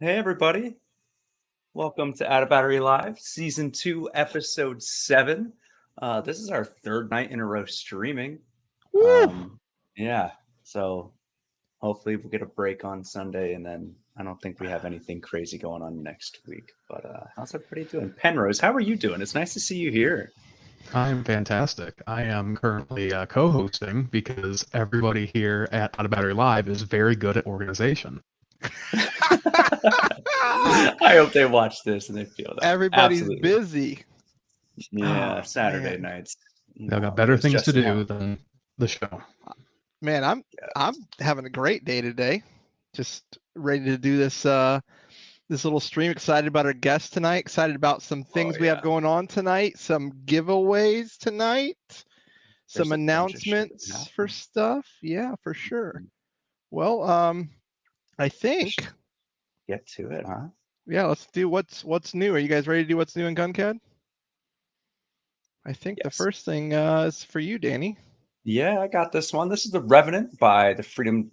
Hey everybody, welcome to Out of Battery Live, Season 2, Episode 7. This is our third night in a row streaming. Yeah, so hopefully we'll get a break on Sunday, and then I don't think we have anything crazy going on next week. But how's everybody doing? Penrose, how are you doing? It's nice to see you here. I'm fantastic. I am currently co-hosting because everybody here at Out of Battery Live is very good at organization. I hope they watch this and they feel that. Everybody's Absolutely. busy. Yeah, Saturday man. nights. They've got better things to do than the show. Man, I'm having a great day today. Just ready to do this this little stream. Excited about our guest tonight. Excited about some things we have going on tonight. Some giveaways tonight. Some announcements for stuff. Yeah, for sure. Well, I think get to it, huh? Yeah, let's do what's new. Are you guys ready to do what's new in GunCAD? I think the first thing is for you, Danny. Yeah, I got this one. This is the Revenant by the Freedom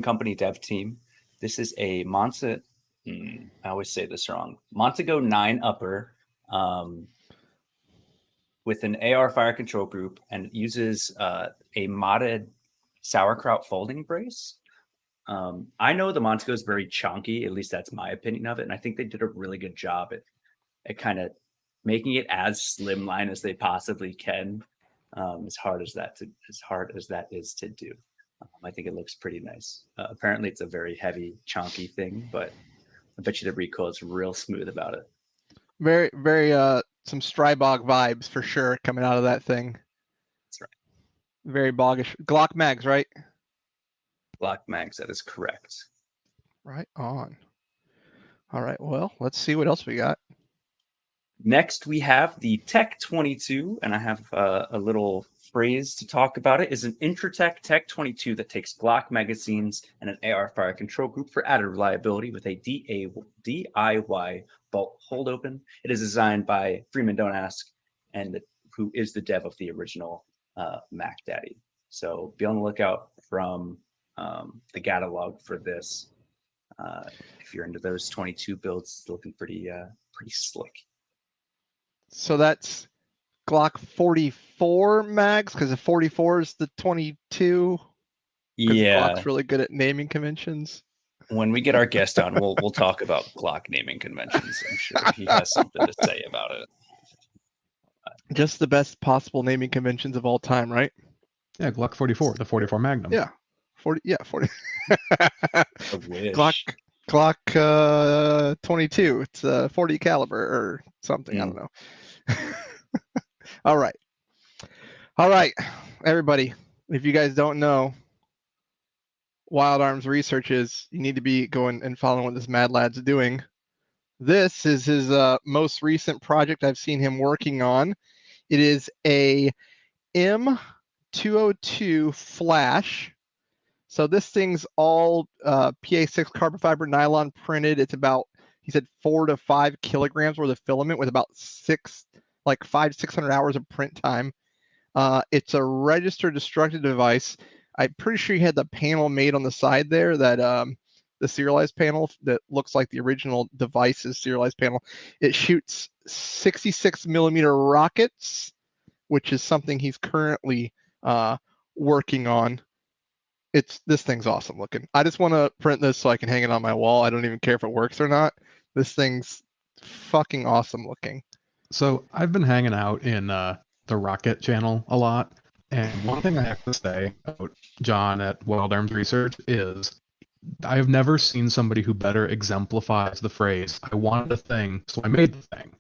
Company dev team. This is a I always say this wrong. Montego 9 upper with an AR fire control group, and it uses a modded sauerkraut folding brace. I know the Montego is very chunky, at least that's my opinion of it, and I think they did a really good job at kind of making it as slimline as they possibly can. As hard as that is to do, I think it looks pretty nice. Apparently, it's a very heavy, chunky thing, but I bet you the recoil is real smooth about it. Very, very some Strybog vibes for sure coming out of that thing. That's right. Very boggish. Glock mags, right? Glock mags, that is correct. Right on. All right, well, let's see what else we got. Next, we have the Tech 22, and I have a little phrase to talk about it. Is an Intratec Tech 22 that takes Glock magazines and an AR fire control group for added reliability with a DIY bolt hold open. It is designed by Freeman Don't Ask, and who is the dev of the original Mac Daddy. So be on the lookout from the catalog for this. If you're into those 22 builds, it's looking pretty slick. So that's Glock 44 mags, because the 44 is the 22. Yeah, Glock's really good at naming conventions. When we get our guest on, we'll talk about Glock naming conventions. I'm sure he has something to say about it. Just the best possible naming conventions of all time, right? Yeah, Glock 44, the 44 Magnum. Yeah, 40. Yeah, 40. I wish. Glock 22. It's a 40 caliber or something. I don't know. All right, everybody. If you guys don't know, Wild Arms Research is, you need to be going and following what this mad lad's doing. This is his most recent project I've seen him working on. It is a M202 flash. So this thing's all PA6 carbon fiber nylon printed. It's about, he said, 4 to 5 kilograms worth of filament with about 600 hours of print time. It's a registered destructive device. I'm pretty sure he had the panel made on the side there, that the serialized panel that looks like the original device's serialized panel. It shoots 66 millimeter rockets, which is something he's currently working on. This thing's awesome looking. I just want to print this so I can hang it on my wall. I don't even care if it works or not. This thing's fucking awesome looking. So I've been hanging out in the Rocket channel a lot. And one thing I have to say about John at Wild Arms Research is I have never seen somebody who better exemplifies the phrase, I wanted a thing, so I made the thing.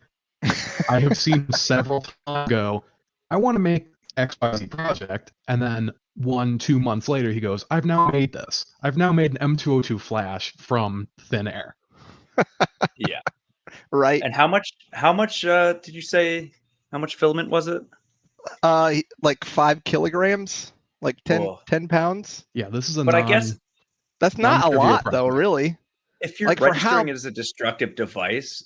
I have seen several times go, I want to make XYZ project, and then 1-2 months later he goes, I've now made this. I've now made an M202 flash from thin air. Yeah. Right. And how much did you say, how much filament was it? Like 5 kilograms, like 10 Whoa. 10 pounds. Yeah, this is a But I guess That's not a non-trivial lot though, project. really. if you're Like, for how- registering it as a destructive device,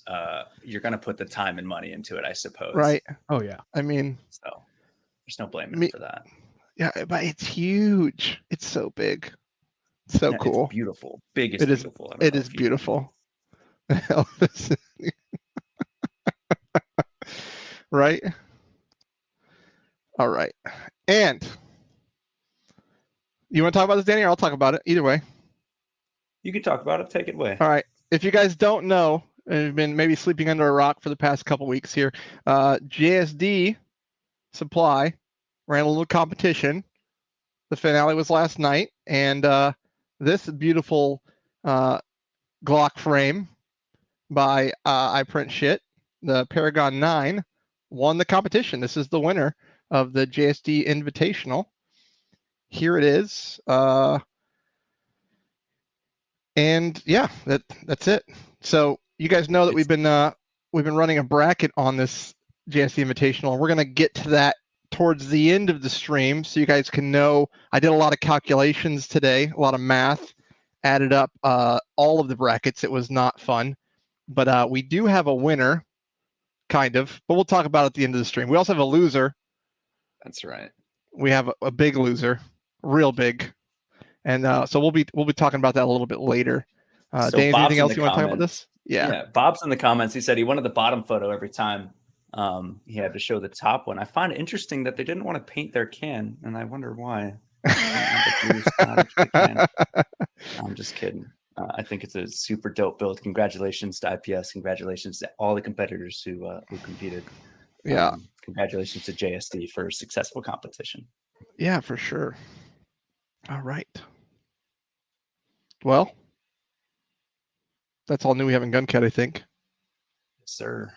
you're going to put the time and money into it, I suppose. Right. Oh yeah. I mean, So there's no blaming him for that. yeah, but it's huge. It's so big. So Yeah, cool. It's beautiful. Big is It is- beautiful. I don't It know is if you- beautiful. Elvis. Right? All right. And you want to talk about this, Danny, or I'll talk about it? Either way. You can talk about it. Take it away. All right. If you guys don't know, and you've been maybe sleeping under a rock for the past couple weeks here, JSD Supply ran a little competition. The finale was last night, and this beautiful Glock frame by I Print Shit, the Paragon 9, won the competition. This is the winner of the JSD Invitational. Here it is. And yeah, that's it. So you guys know that we've been running a bracket on this JSD Invitational. We're gonna get to that towards the end of the stream, so you guys can know. I did a lot of calculations today, a lot of math, added up all of the brackets. It was not fun, but we do have a winner, kind of. But we'll talk about it at the end of the stream. We also have a loser. That's right. We have a big loser, real big. And so we'll be talking about that a little bit later. So Dave, Bob's anything in else the you want to talk about comments. this? Yeah. Bob's in the comments. He said he wanted the bottom photo every time he had to show the top one. I find it interesting that they didn't want to paint their can, and I wonder why. I'm just kidding. I think it's a super dope build. Congratulations to IPS. Congratulations to all the competitors who competed. Yeah. Congratulations to JSD for a successful competition. Yeah, for sure. All right. Well, that's all new we have in Guncat, I think. Yes, sir.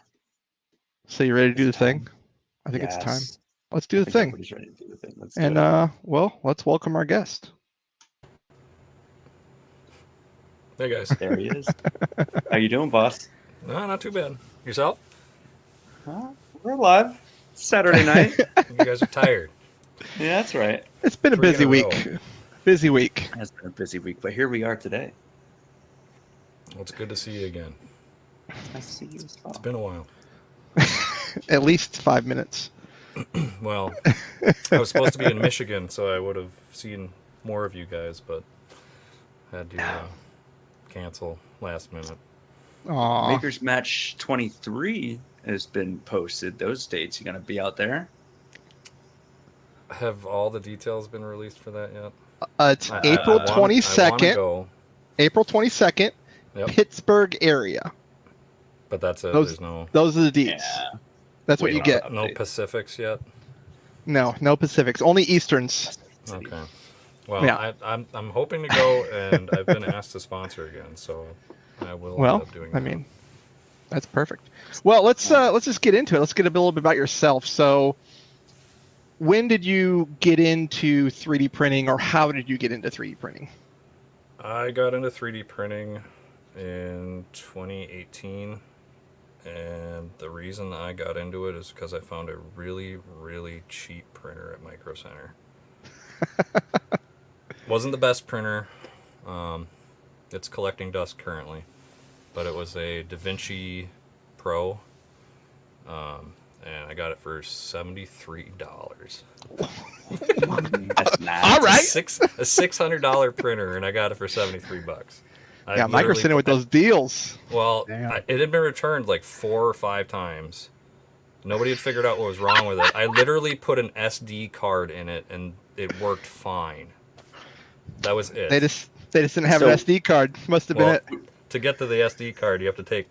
So you ready to do the It's time. thing? I think it's time. Yes. Let's do I the think thing. everybody's ready to do the thing. Let's do And it. well, let's welcome our guest. Hey guys. There he is. How you doing, boss? No, not too bad. Yourself? We're alive. It's Saturday night. You guys are tired. Yeah, that's right. It's been a 3 in busy a week. row. Busy week. It's been a busy week, but here we are today. Well, it's good to see you again. Nice to see you as well. It's been a while. At least 5 minutes. Well, I was supposed to be in Michigan, so I would have seen more of you guys, but had to cancel last minute. Aw. Makers Match 23 has been posted. Those dates, you gonna be out there? Have all the details been released for that yet? It's April I wanna 22nd. go, April 22nd, Yep. Pittsburgh area. but that's it. Those- There's no Those are the deets. Yeah. That's what Wait, you get. no Pacifics yet. No Pacifics. Only Easterns. Okay. Well, Yeah. I'm hoping to go, and I've been asked to sponsor again, so I will Well, end up doing I that. mean, that's perfect. Well, let's just get into it. Let's get a little bit about yourself. So, when did you get into 3D printing, or how did you get into 3D printing? I got into 3D printing in 2018, and the reason I got into it is because I found a really, really cheap printer at Micro Center. Wasn't the best printer. It's collecting dust currently, but it was a DaVinci Pro, and I got it for $73. That's nice. All right. A $600 printer, and I got it for $73. Yeah, Micro Center with those deals. Well, Damn. it had been returned like 4 or 5 times. Nobody had figured out what was wrong with it. I literally put an SD card in it, and it worked fine. That was it. They just didn't have So- an SD card. Must have been Well, it. to get to the SD card, you have to take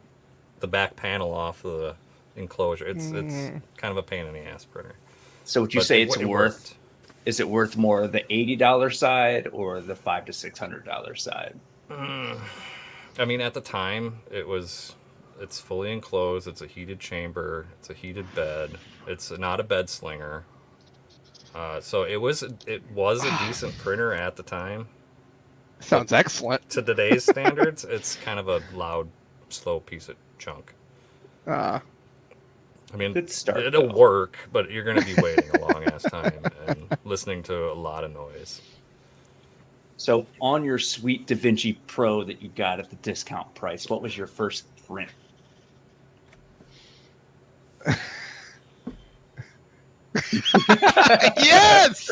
the back panel off the enclosure. It's kind of a pain in the ass printer. So would you But say it it's worked. worth? Is it worth more the $80 side or the $500 to $600 side? I mean, at the time, it was It's fully enclosed. It's a heated chamber. It's a heated bed. It's not a bed slinger. So it was a decent printer at the time. Sounds excellent. To today's standards, it's kind of a loud, slow piece of junk. Uh, I mean, Good start, it'll though. work, but you're going to be waiting a long ass time and listening to a lot of noise. So on your sweet DaVinci Pro that you got at the discount price, what was your first print? yes,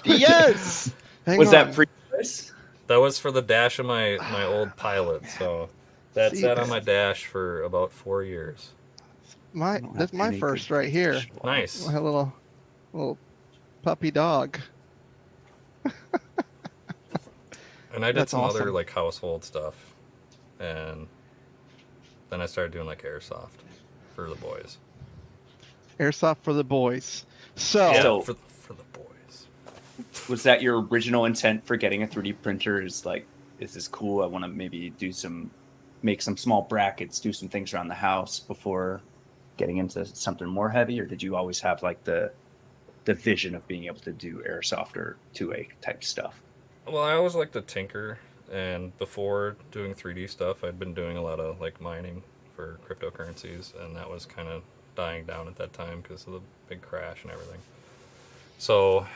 yes. Hang Was on. that free price? That was for the dash of my old Pilot, so that See, sat on my dash for about 4 years. I don't That's have my any first good right here. visual. Nice. My little puppy dog. And I did That's some other awesome. like household stuff, and then I started doing like airsoft for the boys. Airsoft for the boys. So, Yeah, So- for the boys. Was that your original intent for getting a 3D printer? Is like, is this cool? I want to maybe make some small brackets, do some things around the house before getting into something more heavy, or did you always have like the vision of being able to do airsoft or 2A type stuff? Well, I always liked to tinker, and before doing 3D stuff, I'd been doing a lot of like mining for cryptocurrencies, and that was kind of dying down at that time because of the big crash and everything. So,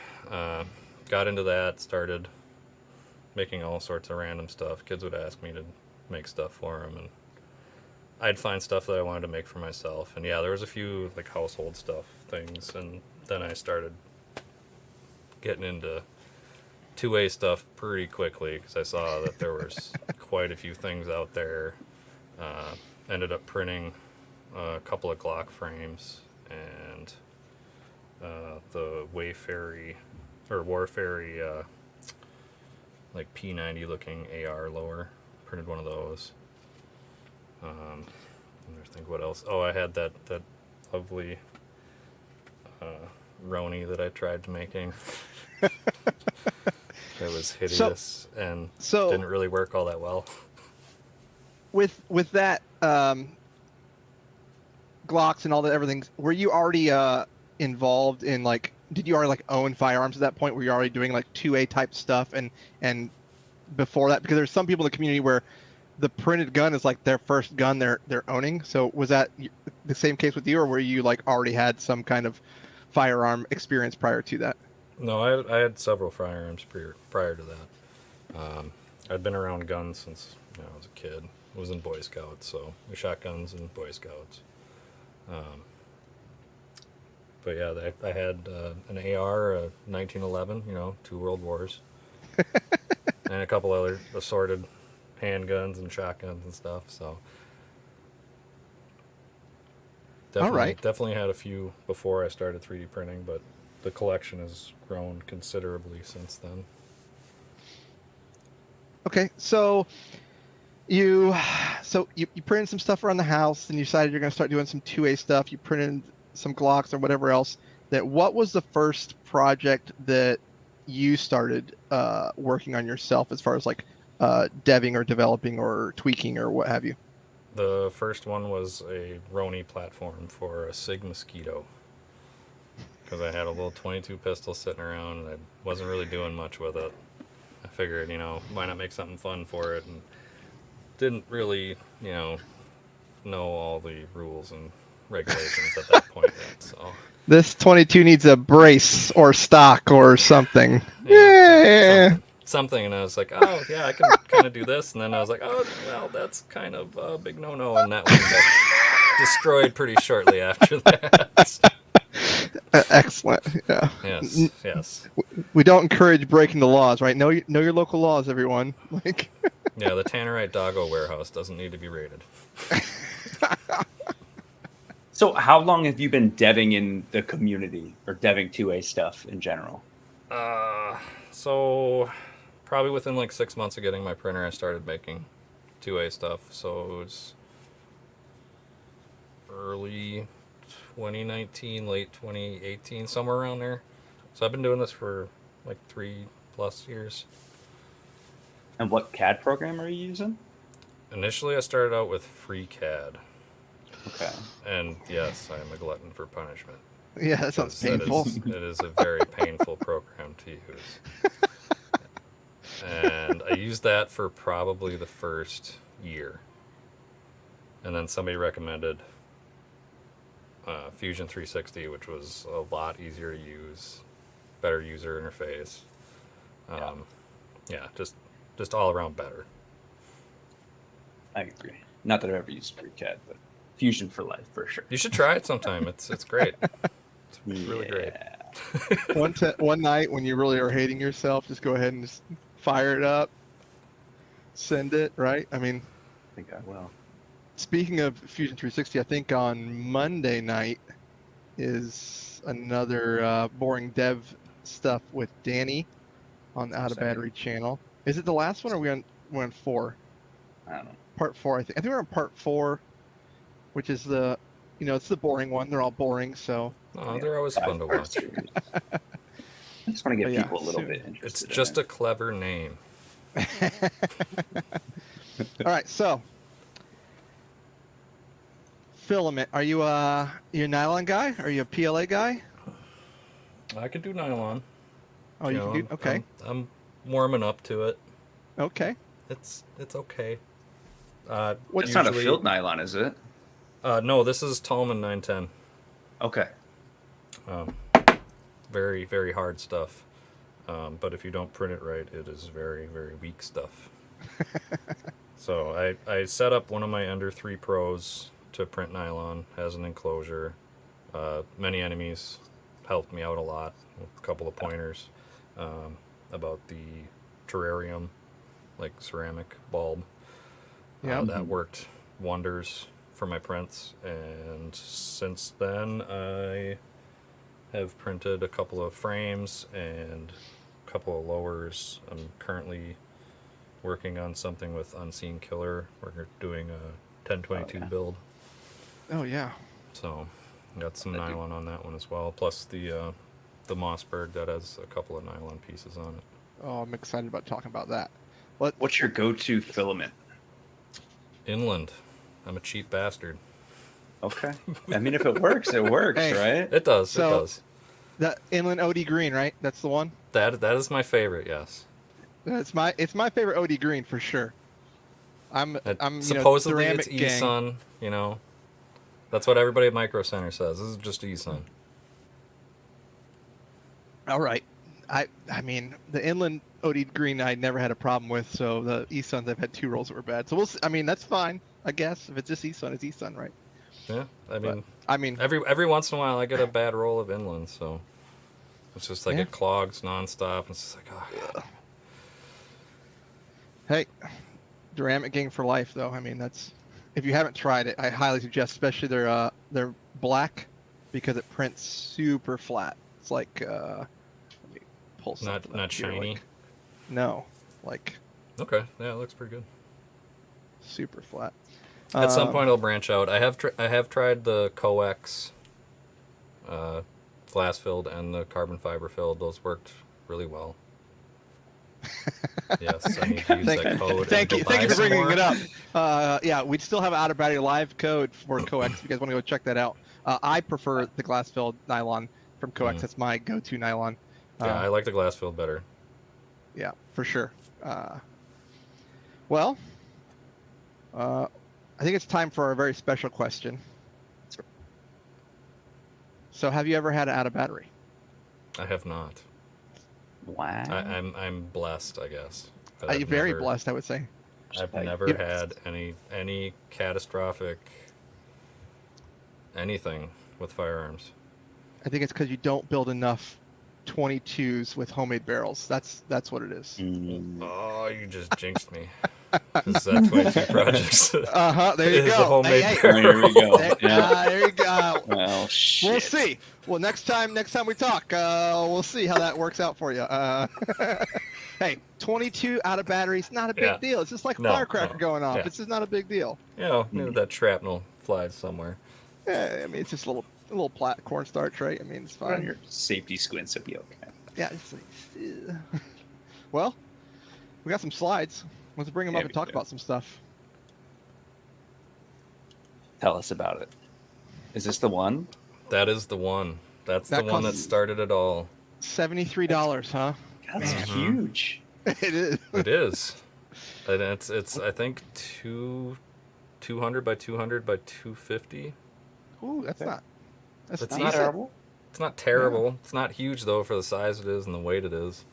got into that, started making all sorts of random stuff. Kids would ask me to make stuff for them, and I'd find stuff that I wanted to make for myself. And yeah, there was a few like household stuff things, and then I started getting into 2A stuff pretty quickly because I saw that there was quite a few things out there. Ended up printing a couple of Glock frames and the Wayfairy or Warfairy like P90 looking AR lower. Printed one of those. I'm trying to think what else. Oh, I had that lovely Roni that I tried making. It was hideous and so didn't really work all that well. with that Glocks and all that everything, were you already involved in like? Did you already like own firearms at that point? Were you already doing like 2A type stuff and before that? Because there's some people in the community where the printed gun is like their first gun they're owning. So was that the same case with you, or were you like already had some kind of firearm experience prior to that? No, I had several firearms prior to that. I'd been around guns since I was a kid. I was in Boy Scouts, so we shot guns in Boy Scouts. But yeah, I had an AR, a 1911, 2 World Wars, and a couple other assorted handguns and shotguns and stuff. So definitely had a few before I started 3D printing, but the collection has grown considerably since then. Okay, so you printed some stuff around the house, and you decided you're going to start doing some 2A stuff. You printed some Glocks or whatever else. What was the first project that you started working on yourself as far as like deving or developing or tweaking or what have you? The first one was a Roni platform for a Sig Mosquito, because I had a little 22 pistol sitting around and I wasn't really doing much with it. I figured, why not make something fun for it, and didn't really, know all the rules and regulations at that point yet, so. This 22 needs a brace or stock or something. Yeah. Something, and I was like, oh, yeah, I can kind of do this, and then I was like, oh, well, that's kind of a big no-no, and that one got destroyed pretty shortly after that. Excellent. Yeah. Yes. We don't encourage breaking the laws, right? Know your local laws, everyone. Like. Yeah, the Tannerite Doggo warehouse doesn't need to be raided. So how long have you been deving in the community or deving 2A stuff in general? So probably within like 6 months of getting my printer, I started making 2A stuff. So it was early 2019, late 2018, somewhere around there. So I've been doing this for like 3+ years. And what CAD program are you using? Initially, I started out with FreeCAD. Okay. And yes, I am a glutton for punishment. Yeah, that sounds Because painful. It is a very painful program to use. And I used that for probably the first year. And then somebody recommended Fusion 360, which was a lot easier to use, better user interface. Yeah, just all around better. I agree. Not that I've ever used FreeCAD, but Fusion for life for sure. You should try it sometime. It's great. It's really great. One night when you really are hating yourself, just go ahead and just fire it up, send it. Right? I mean, I think I will. speaking of Fusion 360, I think on Monday night is another boring dev stuff with Danny on the Out of Battery channel. Is it the last one, or we're on 4? I don't know. Part 4, I think. I think we're on part 4, which is it's the boring one. They're all boring, so. Oh, they're always fun to watch. I just want to get But yeah, people a little soon. bit interested. It's in just it. a clever name. All right, so filament. Are you a nylon guy? Are you a PLA guy? I could do nylon. Oh, you can do. Okay. I'm warming up to it. Okay. It's okay. It's not a field nylon, is it? No, this is Tallman 910. Okay. Very, very hard stuff. But if you don't print it right, it is very, very weak stuff. So I set up one of my Ender 3 Pros to print nylon, has an enclosure. Many enemies helped me out a lot with a couple of pointers about the terrarium, like ceramic bulb. Yeah. That worked wonders for my prints, and since then I have printed a couple of frames and a couple of lowers. I'm currently working on something with Unseen Killer. We're doing a 1022 build, Oh yeah. so got some nylon on that one as well, plus the Mossberg that has a couple of nylon pieces on it. Oh, I'm excited about talking about that. What's your go-to filament? Inland. I'm a cheap bastard. Okay. I mean, if it works, it works, Hey. right? It does. So- it does. The Inland OD Green, right? That's the one. That is my favorite. Yes. It's my favorite OD Green for sure. I'm Supposedly ceramic it's gang. eSun. You know, that's what everybody at Micro Center says. This is just eSun. All right. I mean, the Inland OD Green I never had a problem with, so the eSuns I've had 2 rolls that were bad. So we'll see. I mean, that's fine, I guess. If it's just eSun, it's eSun, right? Yeah. I mean, Every once in a while I get a bad roll of Inland, so it's just like Yeah. it clogs nonstop. It's just like, oh, God. hey, ceramic gang for life, though. I mean, that's if you haven't tried it, I highly suggest, especially their black, because it prints super flat. It's like let me pull something not up here, shiny. like- no, like Okay. Yeah, it looks pretty good. super flat. At some point I'll branch out. I have tried the Coex glass filled and the carbon fiber filled. Those worked really well. Yes, I need to use that code. Thank and you. go Thank you buy for some bringing more. it up. Yeah, we still have out of battery live code for Coex. If you guys want to go check that out. I prefer the glass filled nylon from Coex. Mm. That's my go-to nylon. Yeah, I like the glass filled better. Yeah, for sure. Well, I think it's time for a very special question. So, have you ever had it out of battery? I have not. Wow. I'm blessed, I guess. that You're I've very never- blessed, I would say. I've Like, never Yep. had any catastrophic anything with firearms. I think it's because you don't build enough 22s with homemade barrels. That's what it is. Mm. Oh, you just jinxed me. This is that 22 projects. There you It is a go. homemade Hey, Oh, here we go. There, Yeah. there you go. Well, shit. We'll see. Well, next time we talk, we'll see how that works out for you. Hey, 22 out of batteries, not a big Yeah. deal. It's just like a No, firecracker no. going off. Yeah. It's just not a big deal. That shrapnel flies somewhere. I mean, it's just a little cornstarch, right? I mean, it's On fine. your safety squints, it'll be okay. Yeah. It's like, well, we got some slides. Let's bring them Yeah, up and we talk do. about some stuff. Tell us about it. Is this the one? That is the one. That's That the one that costs- $73, started it all. huh? That's Man. huge. It is. It is. And it's I think 200 by 200 by 250. Ooh, that's not. That's It's Not not decent. terrible. It's not terrible. It's not huge though for the size it is and the weight it is.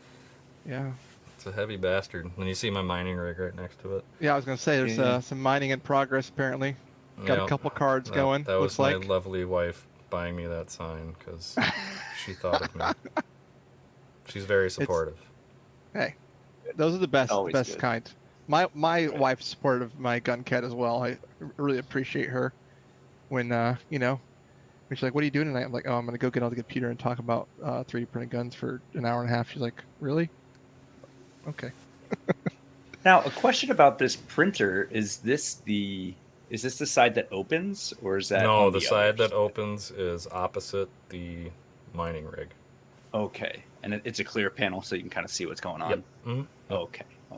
Yeah. It's a heavy bastard. And you see my mining rig right next to it. Yeah, I was gonna say there's Yeah. Some mining in progress apparently. Got a Yep. couple cards That- going. That looks was my like. lovely wife buying me that sign because she thought of me. She's very supportive. Hey, those are the best Always best good. kind. My wife's supportive of my gun cat as well. I really appreciate her when when she's like, "What are you doing tonight?" I'm like, "Oh, I'm gonna go get on the computer and talk about 3D printed guns for an hour and a half." She's like, "Really? Okay." Now, a question about this printer: is this the side that opens, or is that No, on the side others? that opens is opposite the mining rig. Okay, and it's a clear panel, so you can kind of see what's going on. Yep. hmm Okay. I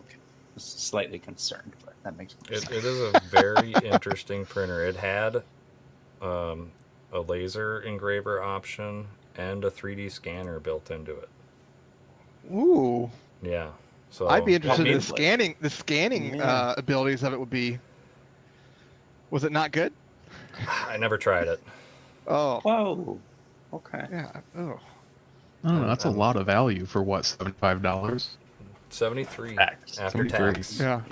was slightly concerned, but that makes more sense. It is a very interesting printer. It had a laser engraver option and a 3D scanner built into it. Ooh, Yeah. So I'd be interested in maybe- the scanning Yeah. abilities of it would be. Was it not good? I never tried it. Oh, Whoa. Okay. yeah. Oh, I don't know. That's a lot of value for what, $75? 73 Tax. after 73. tax. yeah.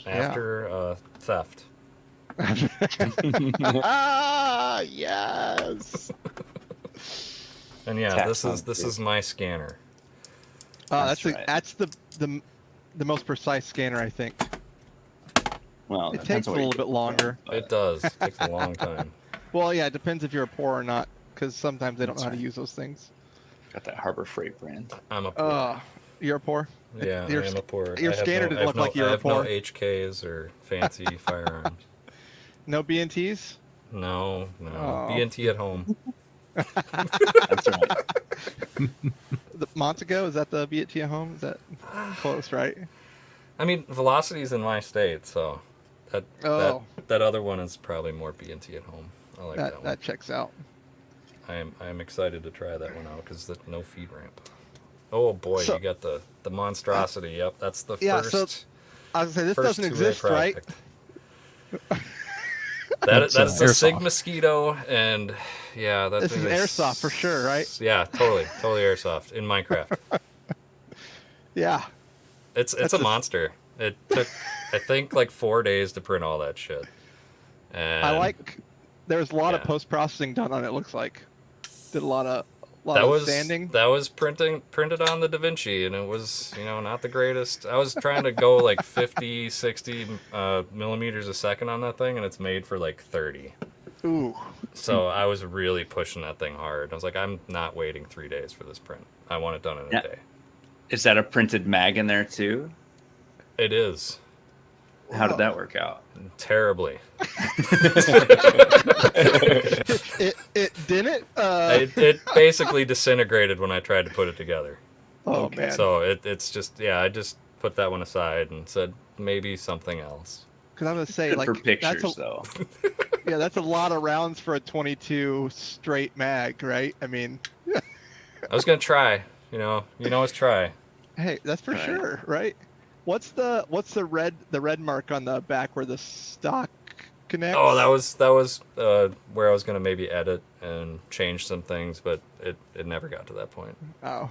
After theft. Ah, yes. And yeah, Tax this on is food. my scanner. That's right. that's the most precise scanner, I think. Well, It takes a little bit longer. It does. It takes a long time. Well, yeah, it depends if you're a poor or not, because sometimes they don't That's know how to right. use those things. Got that Harbor Freight brand. I'm a poor. You're a poor. Yeah, your I am a poor. your I have scanner no, didn't I have look no, like you I were have no poor. HKs or fancy firearms. No B&Ts. No. Oh. B&T at home. That's right. The Montego, is that the B&T at home? Is that close, right? I mean, Velocity's in my state, so Oh. that other one is probably more B&T at home. I like that one. That checks out. I am excited to try that one out because no feed ramp. Oh boy, So- you got the monstrosity. Yep, that's the Yeah, first. so I was gonna say this first doesn't 2A exist, right? project. That's That's the airsoft. Sig Mosquito, and yeah, that This thing is airsoft for sure, right? Yeah, totally airsoft in Minecraft. Yeah. It's That's a a- monster. It took I think like 4 days to print all that shit. And There was a lot of yeah. post processing done on it. Looks like did a lot of sanding. That was printed on the DaVinci, and it was not the greatest. I was trying to go like 50, 60 millimeters a second on that thing, and it's made for like 30. Ooh. So I was really pushing that thing hard. I was like, I'm not waiting 3 days for this print. I want it done in Yeah. a day. Is that a printed mag in there too? It is How did that work out? terribly. It didn't. It basically disintegrated when I tried to put it together. Oh man. So it's just I just put that one aside and said maybe something else. Because I'm gonna say Good like for pictures, that's though. that's a lot of rounds for a 22 straight mag, right? I mean, I was gonna try. Let's try. hey, that's for Right. sure, right? What's the red mark on the back where the stock connects? Oh, that was where I was gonna maybe edit and change some things, but it never got to that point. Oh,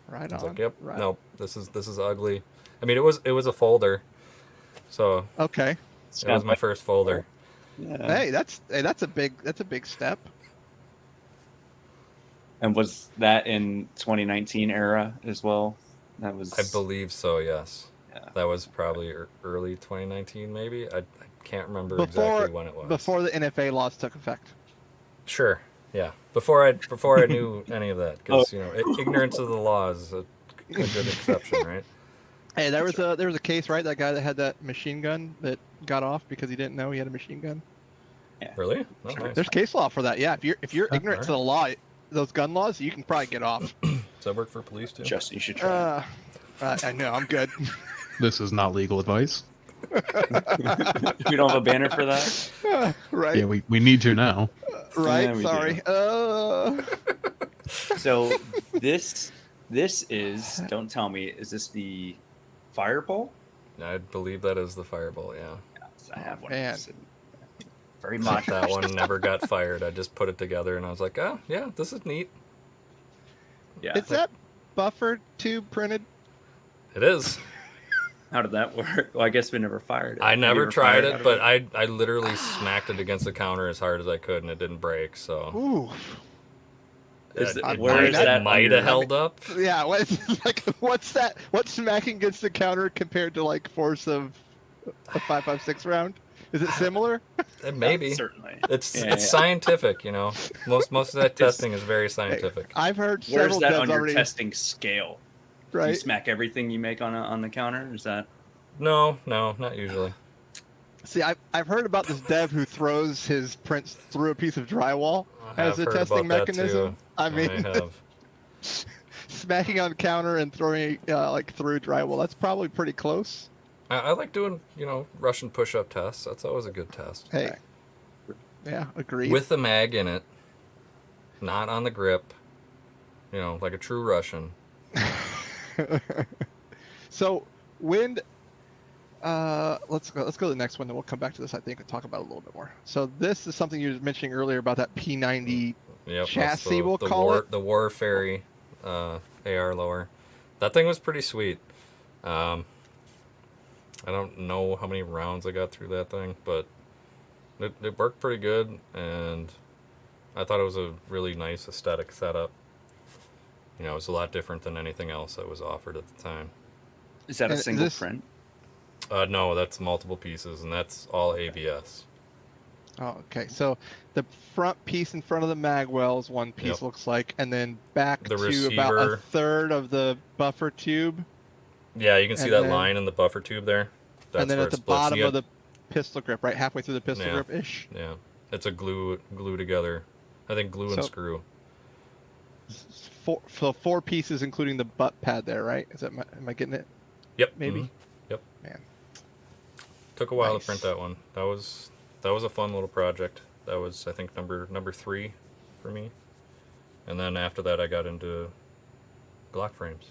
right I was on. like, yep, right. nope, this is ugly. I mean, it was a folder, so Okay. it was my first folder. Yeah. Hey, that's a big step. And was that in 2019 era as well? That was. I believe so. Yes. Yeah. That was probably early 2019, maybe. I can't remember Before exactly when it was. before the NFA laws took effect. Sure. Yeah. Before I knew any of that, because ignorance of the law is a good exception, right? Hey, there was a case, right? That guy that had that machine gun that got off because he didn't know he had a machine gun. Really? Oh, Sure. nice. There's case law for that. Yeah, if you're Huh, ignorant to the law, those gun laws, you can probably get off. Does that work for police too? Justin, you should try. I know, I'm good. This is not legal advice. We don't have a banner for that. Right? Yeah, we need to now. Right. Yeah, we Sorry. So this is, don't tell me, is this the Fireball? I believe that is the Fireball. Yeah. Yes, I have one man. of those. Very That, much. that one never got fired. I just put it together and I was like, oh yeah, this is neat. Yeah. Is that buffer tube printed? It is. How did that work? Well, I guess we never fired it. I Have you never ever tried fired out it, of but I literally smacked it against the counter as hard as I could and it didn't break. So Ooh. Is it, I- where I- is that that? might have held up. Yeah. What's that? What's smacking against the counter compared to like force of a 5.56 round? Is it similar? Maybe. Certainly. It's Yeah, yeah. scientific, you know. Most of that testing is very scientific. I've heard Where's several that devs on your already. testing scale? Do you Right. smack everything you make on the counter? Is that? No, not usually. See, I've heard about this dev who throws his prints through a piece of drywall I as have a heard testing about that mechanism. too. I mean, I have. smacking on counter and throwing like through drywall. That's probably pretty close. I like doing, Russian push-up tests. That's always a good test. Hey. Yeah, agreed. With the mag in it, not on the grip. Like a true Russian. So when let's go to the next one, then we'll come back to this, I think, and talk about it a little bit more. So this is something you were mentioning earlier about that P90 Yep, chassis, we'll the call it. The War Fairy AR lower. That thing was pretty sweet. I don't know how many rounds I got through that thing, but it worked pretty good, and I thought it was a really nice aesthetic setup. It was a lot different than anything else that was offered at the time. Is that a And is single this- print? No, that's multiple pieces, and that's all ABS. Oh, okay. So the front piece in front of the mag well is one piece, Yep. looks like, and then back The to about a receiver. third of the buffer tube, Yeah, you can see And that then- line in the buffer tube there. That's and then where at it the splits. bottom You of the pistol grip, right halfway through the pistol Yeah. grip ish. Yeah, it's a glue together. I think glue and So- screw. Four pieces, including the butt pad there, right? Am I getting it? Yep. Maybe. mhm. Yep. Man. Took a while Nice. to print that one. That was a fun little project. That was, I think, number 3 for me. And then after that, I got into Glock frames.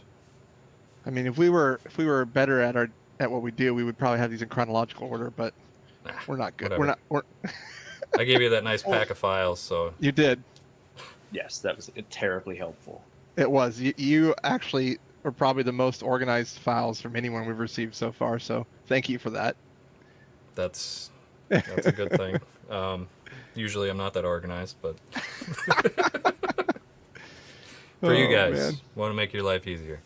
I mean, if we were better at what we do, we would probably have these in chronological order, but Nah, we're not good. whatever. We're I gave you that nice pack of files, so You did. Yes, that was terribly helpful. It was. You actually are probably the most organized files from anyone we've received so far. So thank you for that. that's a good thing. Usually, I'm not that organized, but for you Oh, guys, man. want to make your life easier.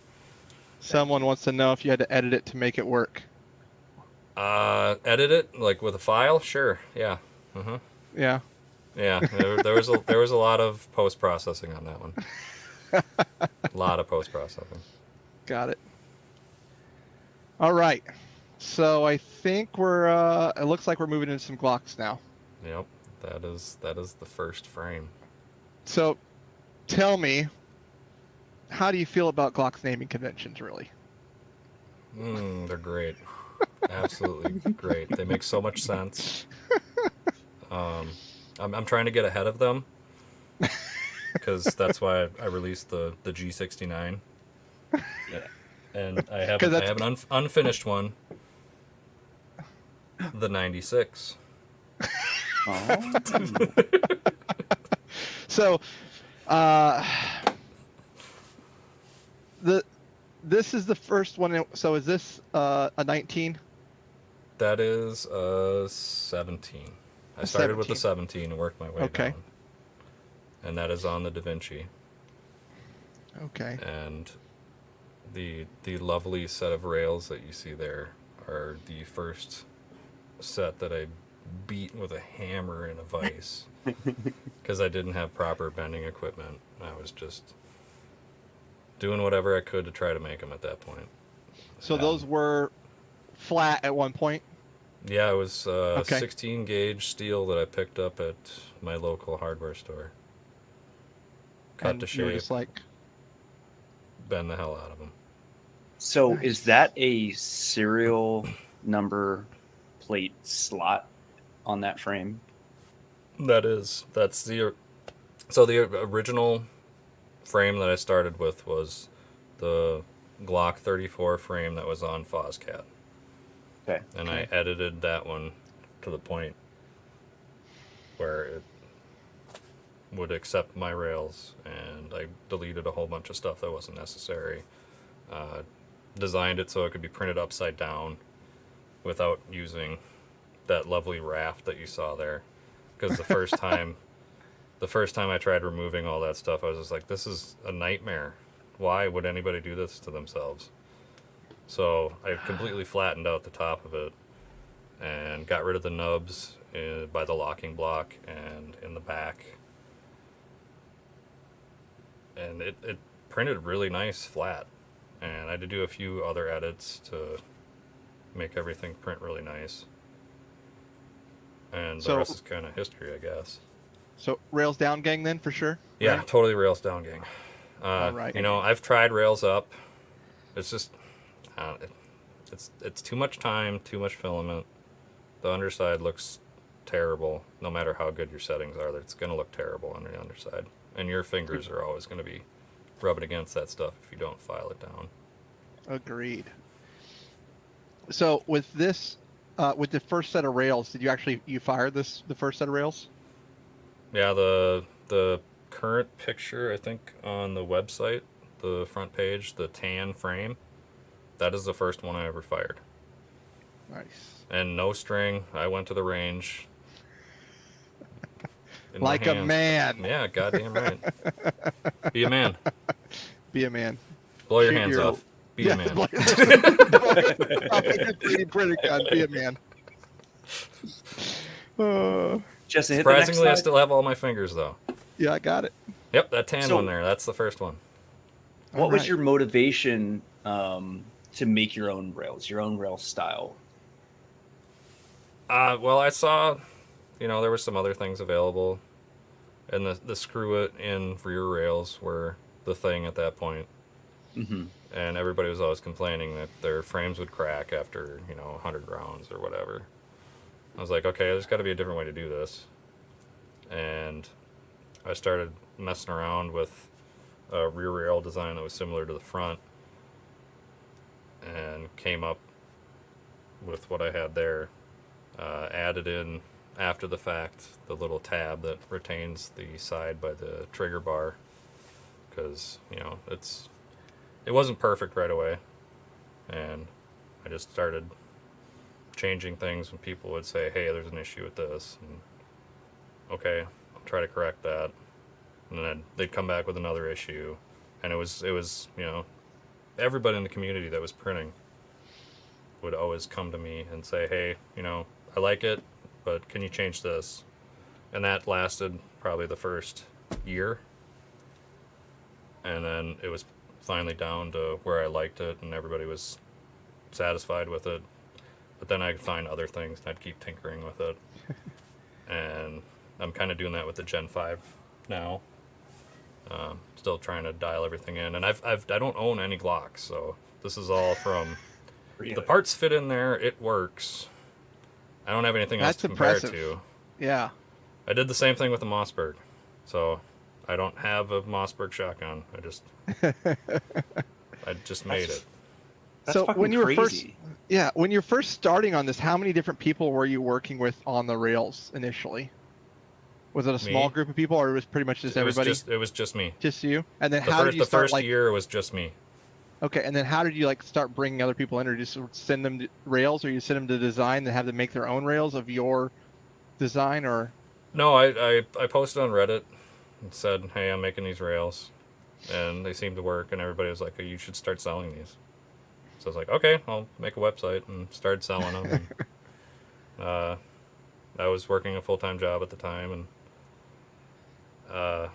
Someone wants to know if you had to edit it to make it work. Edit it like with a file, sure. Yeah. Yeah. Yeah, there was a lot of post processing on that one. A lot of post processing. Got it. All right. So I think it looks like we're moving into some Glocks now. Yep, that is the first frame. So tell me, how do you feel about Glock's naming conventions, really? They're great. Absolutely great. They make so much sense. I'm trying to get ahead of them because that's why I released the G69. Yeah. And I have 'Cause that's- an unfinished one, the 96. Oh. So, this is the first one. So is this a 19? That is 17. I started with the 17 and worked my way Okay. down. And that is on the Da Vinci. Okay. And the lovely set of rails that you see there are the first set that I beat with a hammer and a vise because I didn't have proper bending equipment. I was just doing whatever I could to try to make them at that point. So those were flat at one point. Yeah, it was Okay. 16 gauge steel that I picked up at my local hardware store. Cut And to you were shape, just like, bend the hell out of them. So Nice. is that a serial number plate slot on that frame? That's the original frame that I started with was the Glock 34 frame that was on FOSCAT. Okay. And I edited that one to the point where it would accept my rails, and I deleted a whole bunch of stuff that wasn't necessary. Designed it so it could be printed upside down without using that lovely raft that you saw there. Because the first time I tried removing all that stuff, I was just like, this is a nightmare. Why would anybody do this to themselves? So I completely flattened out the top of it and got rid of the nubs by the locking block and in the back. And it printed really nice flat. And I had to do a few other edits to make everything print really nice. And the rest is kind of history, I guess. So rails down, gang, then for sure. Yeah, right? totally rails down, gang. All right. You know, I've tried rails up. It's just, it's too much time, too much filament. The underside looks terrible. No matter how good your settings are, it's going to look terrible on the underside. And your fingers are always going to be rubbing against that stuff if you don't file it down. Agreed. So with this, with the first set of rails, did you fire the first set of rails? Yeah, the current picture, I think, on the website, the front page, the tan frame, that is the first one I ever fired. Nice. And no string. I went to the range. in Like my a hands. man. Yeah, goddamn right. Be a man. Be a man. Blow your Shoot hands your- off. Be a man. I'll make a 3D printer gun. Be a man. Justin, hit the next Surprisingly, I slide. still have all my fingers, though. Yeah, I got it. Yep, that tan So- one there. That's the first one. What was Alright. your motivation to make your own rails, your own rail style? Well, I saw, there were some other things available, and the screw it in rear rails were the thing at that point. Mm-hmm. And everybody was always complaining that their frames would crack after 100 rounds or whatever. I was like, okay, there's got to be a different way to do this. And I started messing around with a rear rail design that was similar to the front, and came up with what I had there. Added in after the fact the little tab that retains the side by the trigger bar, because it wasn't perfect right away, and I just started changing things when people would say, hey, there's an issue with this, and okay, I'll try to correct that, and then they'd come back with another issue, and it was everybody in the community that was printing would always come to me and say, hey, I like it, but can you change this? And that lasted probably the first year, and then it was finally down to where I liked it and everybody was satisfied with it. But then I'd find other things and I'd keep tinkering with it. And I'm kind of doing that with the Gen 5 now. Still trying to dial everything in. And I don't own any Glocks, so this is all from... Really? The parts fit in there, it works. I don't have anything else That's to compare impressive. it to. Yeah. I did the same thing with the Mossberg. So I don't have a Mossberg shotgun. I just made it. That's So fucking when you were crazy. when you're first starting on this, how many different people were you working with on the rails initially? Was it a small Me? group of people, or it was pretty much just everybody? It was just me. Just you? And then The how first, did you the start first year was just me. Okay, and then how did you start bringing other people in, or just send them to rails, or you send them to design and have them make their own rails of your design, or? No, I posted on Reddit and said, hey, I'm making these rails. And they seemed to work, and everybody was like, oh, you should start selling these. So I was like, okay, I'll make a website and start selling them. And, I was working a full-time job at the time, and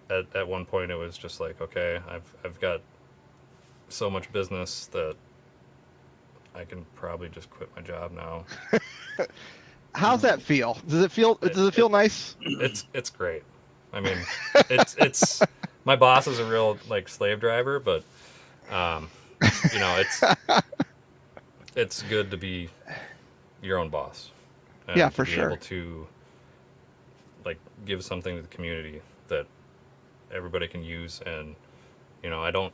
at one point it was just like, okay, I've got so much business that I can probably just quit my job now. How's that feel? Does it feel nice? It's great. I mean, it's my boss is a real slave driver, but it's good to be your own boss. And Yeah, to for be sure. able to like give something to the community that everybody can use. And you know, I don't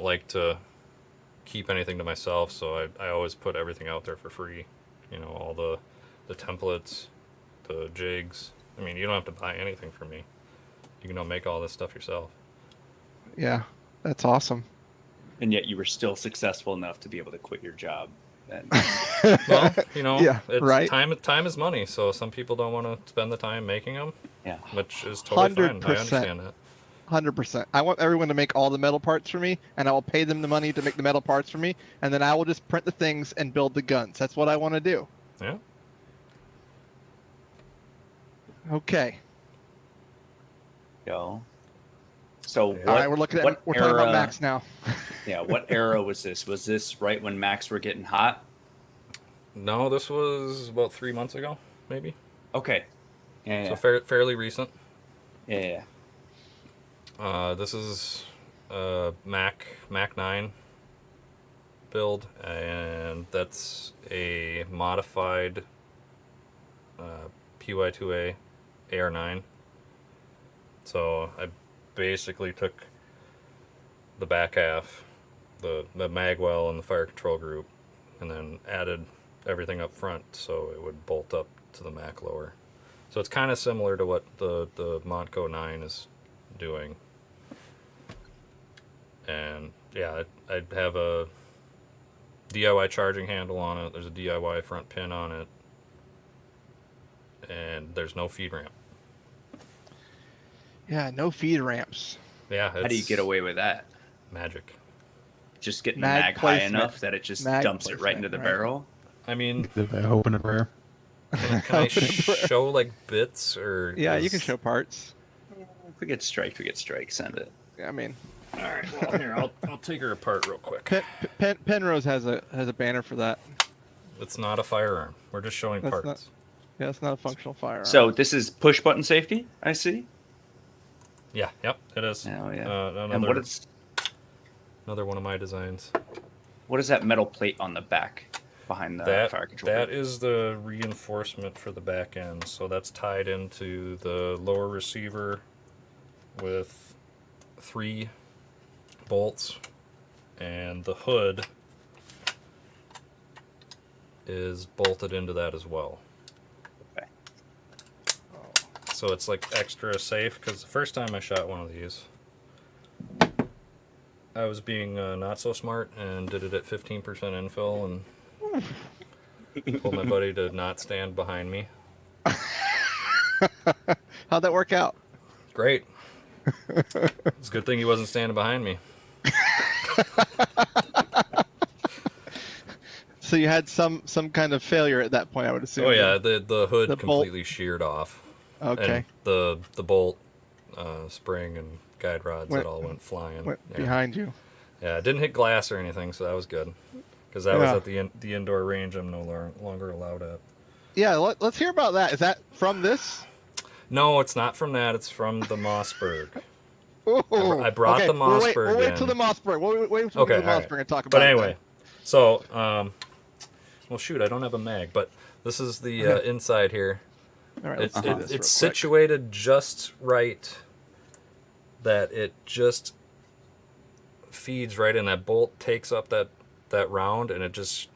like to keep anything to myself, so I always put everything out there for free. You know, all the templates, the jigs. I mean, you don't have to buy anything from me. You can make all this stuff yourself. Yeah, that's awesome. And yet you were still successful enough to be able to quit your job. And Well, you know, Yeah, it's right. time is money, so some people don't want to spend the time making them, yeah, which is totally fine. I 100%. understand that. 100%. I want everyone to make all the metal parts for me, and I will pay them the money to make the metal parts for me, and then I will just print the things and build the guns. That's what I want to do. Yeah. Okay. go. So what, All right, we're talking about Max now. Yeah, what era was this? Was this right when Macs were getting hot? No, this was about 3 months ago, maybe. Okay. Yeah. So fairly recent. Yeah. This is Mac 9 build, and that's a modified PY2A AR9. So I basically took the back half, the mag well and the fire control group, and then added everything up front so it would bolt up to the Mac lower. So it's kind of similar to what the Montco 9 is doing. And yeah, I'd have a DIY charging handle on it. There's a DIY front pin on it. And there's no feed ramp. Yeah, no feed ramps. Yeah. How do you get away with that? Magic. Just getting Mag the mag high placement. enough that it just Mag dumps it right into placement, the right. barrel? I mean, Hope and a prayer. can I show like bits or? Yeah, you can show parts. If we get striked, we get striked. Send it. I mean, All right. Well, here I'll take her apart real quick. Penrose has a banner for that. It's not a firearm. We're just showing That's parts. not- Yeah, it's not a functional firearm. So this is push button safety, I see. Yeah. Yep. It is. Oh yeah. Another, And another one of my designs. what is that metal plate on the back behind the fire control? That is the reinforcement for the back end. So that's tied into the lower receiver with 3 bolts, and the hood is bolted into that as well. Okay. So it's like extra safe, because the first time I shot one of these, I was being not so smart and did it at 15% infill and told my buddy to not stand behind me. How'd that work out? Great. It's a good thing he wasn't standing behind me. So you had some kind of failure at that point, I would assume. Oh yeah, the hood The bolt- completely sheared off. Okay. And the bolt, spring, and guide rods Went- that all went flying. Went Yeah. behind you. Yeah, it didn't hit glass or anything, so that was good. Because that was Yeah. at the indoor range I'm no longer allowed at. Yeah, let's hear about that. Is that from this? No, it's not from that. It's from the Mossberg. Ooh, I brought okay, the We'll wait Mossberg till in. the Mossberg. We'll wait till Okay, the all right. Mossberg and talk about But it. anyway, so, well, shoot, I don't have a mag, but this is the inside here. All right, let's do this real It's quick. situated just right that it just feeds right in. That bolt takes up that round, and it just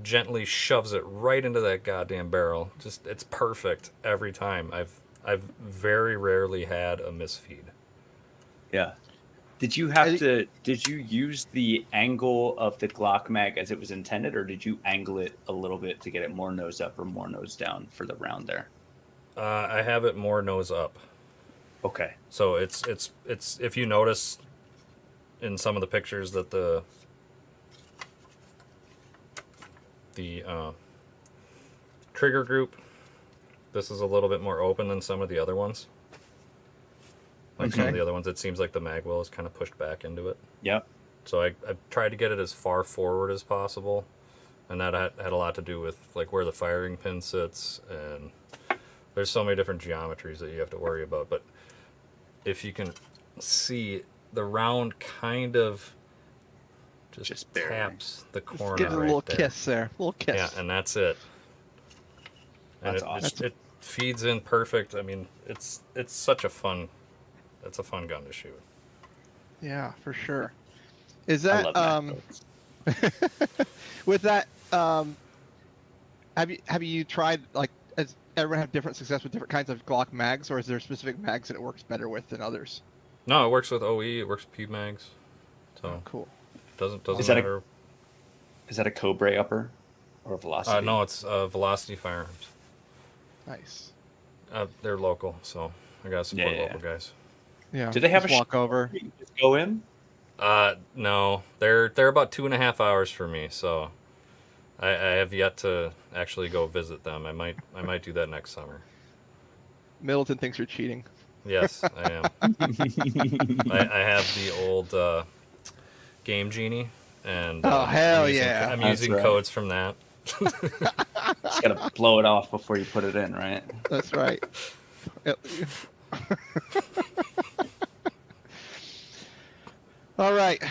gently shoves it right into that goddamn barrel. Just, it's perfect every time. I've very rarely had a misfeed. Yeah. Did you use the angle of the Glock mag as it was intended, or did you angle it a little bit to get it more nose up or more nose down for the round there? I have it more nose up. Okay. So it's if you notice in some of the pictures that the trigger group, this is a little bit more open than some of the other ones. Like some of Okay. the other ones, it seems like the mag well is kind of pushed back into it. Yep. So I tried to get it as far forward as possible, and that had a lot to do with like where the firing pin sits, and there's so many different geometries that you have to worry about. But if you can see, the round kind of just barely. taps the corner Give it a right little there. kiss there. A little kiss. Yeah, and that's it. And That's awesome. feeds in perfect. I mean, it's such a fun gun to shoot. Yeah, for sure. Is I that love Mac with that have you tried, like, has everyone have different success with different kinds of Glock mags, or is there specific mags that it works better with than others? No, it works with OE. It works with P mags. So Oh, cool. doesn't Is that matter. Is that a Cobra upper or a Velocity? No, it's Velocity Firearms. Nice. They're local, so I gotta support Yeah. local guys. Yeah. Do they have just a walk over? You can just go in. No, they're about 2.5 hours for me, so I have yet to actually go visit them. I might do that next summer. Middleton thinks you're cheating. Yes, I am. I have the old Game Genie, and Oh, hell I'm using, yeah. I'm That's using right. codes from that. Just gotta blow it off before you put it in, right? That's right. All right.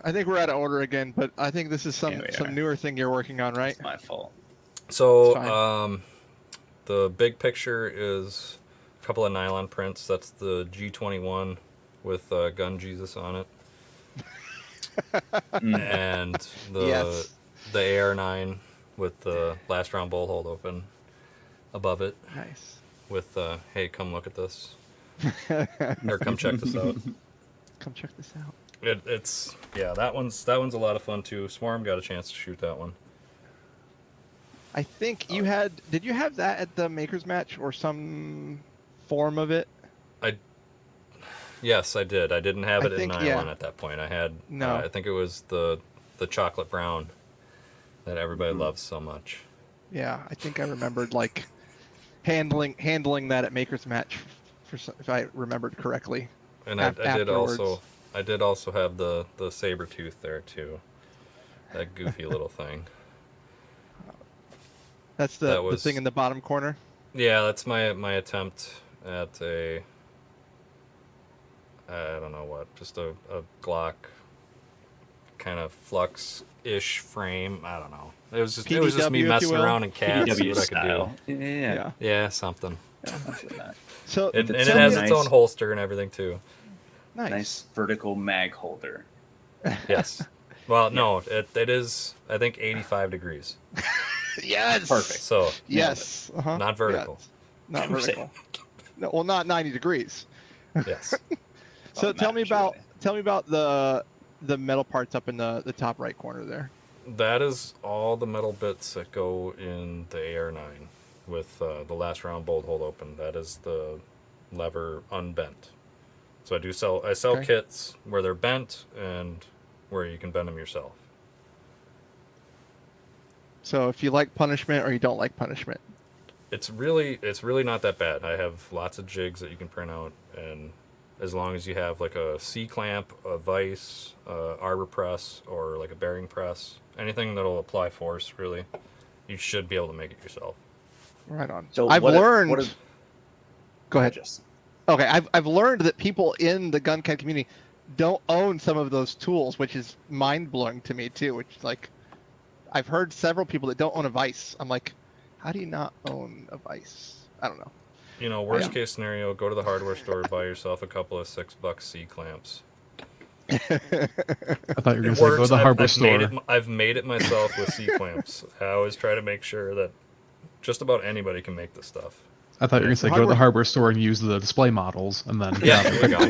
I think we're out of order again, but I think this is some Yeah, we are. newer thing you're working on, right? It's my fault. So, It's fine. the big picture is a couple of nylon prints. That's the G21 with Gun Jesus on it, and the Yes. the AR9 with the last round bolt hold open above it Nice. with hey, come look at this, or come check this out. Come check this out. It's that one's a lot of fun too. Swarm got a chance to shoot that one. I think you had. Did you have that at the Makers Match or some form of it? Yes, I did. I didn't have I it in think, nylon yeah. at that point. I had No. I think it was the chocolate brown that everybody loves so much. Yeah, I think I remembered like handling that at Makers Match, if I remembered correctly. And I did Afterwards. also have the saber tooth there too. That goofy little thing. That's That the was- thing in the bottom corner. Yeah, that's my attempt at a I don't know what, just a Glock kind of flux-ish frame. I don't know. It was just me PDW, if you messing will. around in CAD, see PDW what I could style. do. Yeah. Yeah, something. I feel that. So And It's it so has nice. its own holster and everything too. Nice vertical mag holder. Yes. Well, no, it is, I think, 85 degrees. Yes. Perfect. So, Yes. Uh-huh. not vertical. Yeah, not I'm vertical. No, well, not 90 degrees. Yes. So Oh, tell me matters, about the metal parts up in the top right corner there. That is all the metal bits that go in the AR9 with the last round bolt hold open. That is the lever unbent. So I sell Okay. kits where they're bent and where you can bend them yourself. So if you like punishment or you don't like punishment. It's really not that bad. I have lots of jigs that you can print out, and as long as you have like a C clamp, a vise, arbor press, or like a bearing press, anything that'll apply force, really, you should be able to make it yourself. Right on. So I've learned. What is, Go ahead. Just Okay, I've learned that people in the gun camp community don't own some of those tools, which is mind blowing to me too. Which is like, I've heard several people that don't own a vise. I'm like, how do you not own a vise? I don't know. You know, worst Yeah. case scenario, go to the hardware store, buy yourself a couple of $6 C clamps. I thought you were going to It say go to works. the hardware I've made store. I've made it myself with C clamps. I always try to make sure that just about anybody can make this stuff. I thought you were going to say go to the hardware store and use the display models, and then Yeah, there you go. I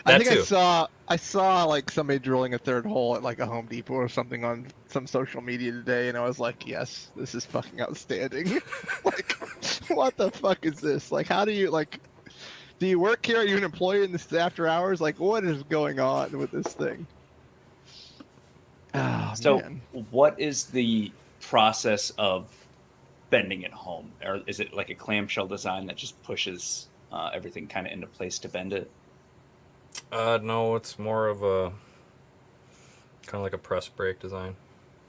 That think too. I saw like somebody drilling a third hole at like a Home Depot or something on some social media today, and I was like, yes, this is fucking outstanding. Like, what the fuck is this? Like, how do you like? Do you work here? Are you an employee in this after hours? Like, what is going on with this thing? Oh, so, man. what is the process of bending it home, or is it like a clamshell design that just pushes everything kind of into place to bend it? No, it's more of a kind of like a press brake design.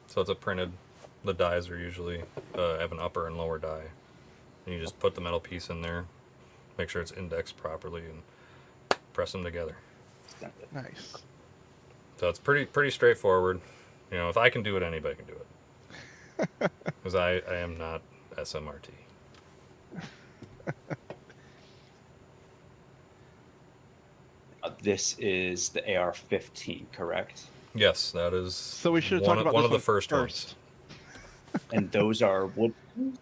So it's a printed. The dies are usually have an upper and lower die, and you just put the metal piece in there, make sure it's indexed properly, and press them together. Nice. So it's pretty straightforward. You know, if I can do it, anybody can do it. Because I am not SMRT. This is the AR-15, correct? Yes, that is. So we should have talked about one this of the one first first. And those are wood. ones.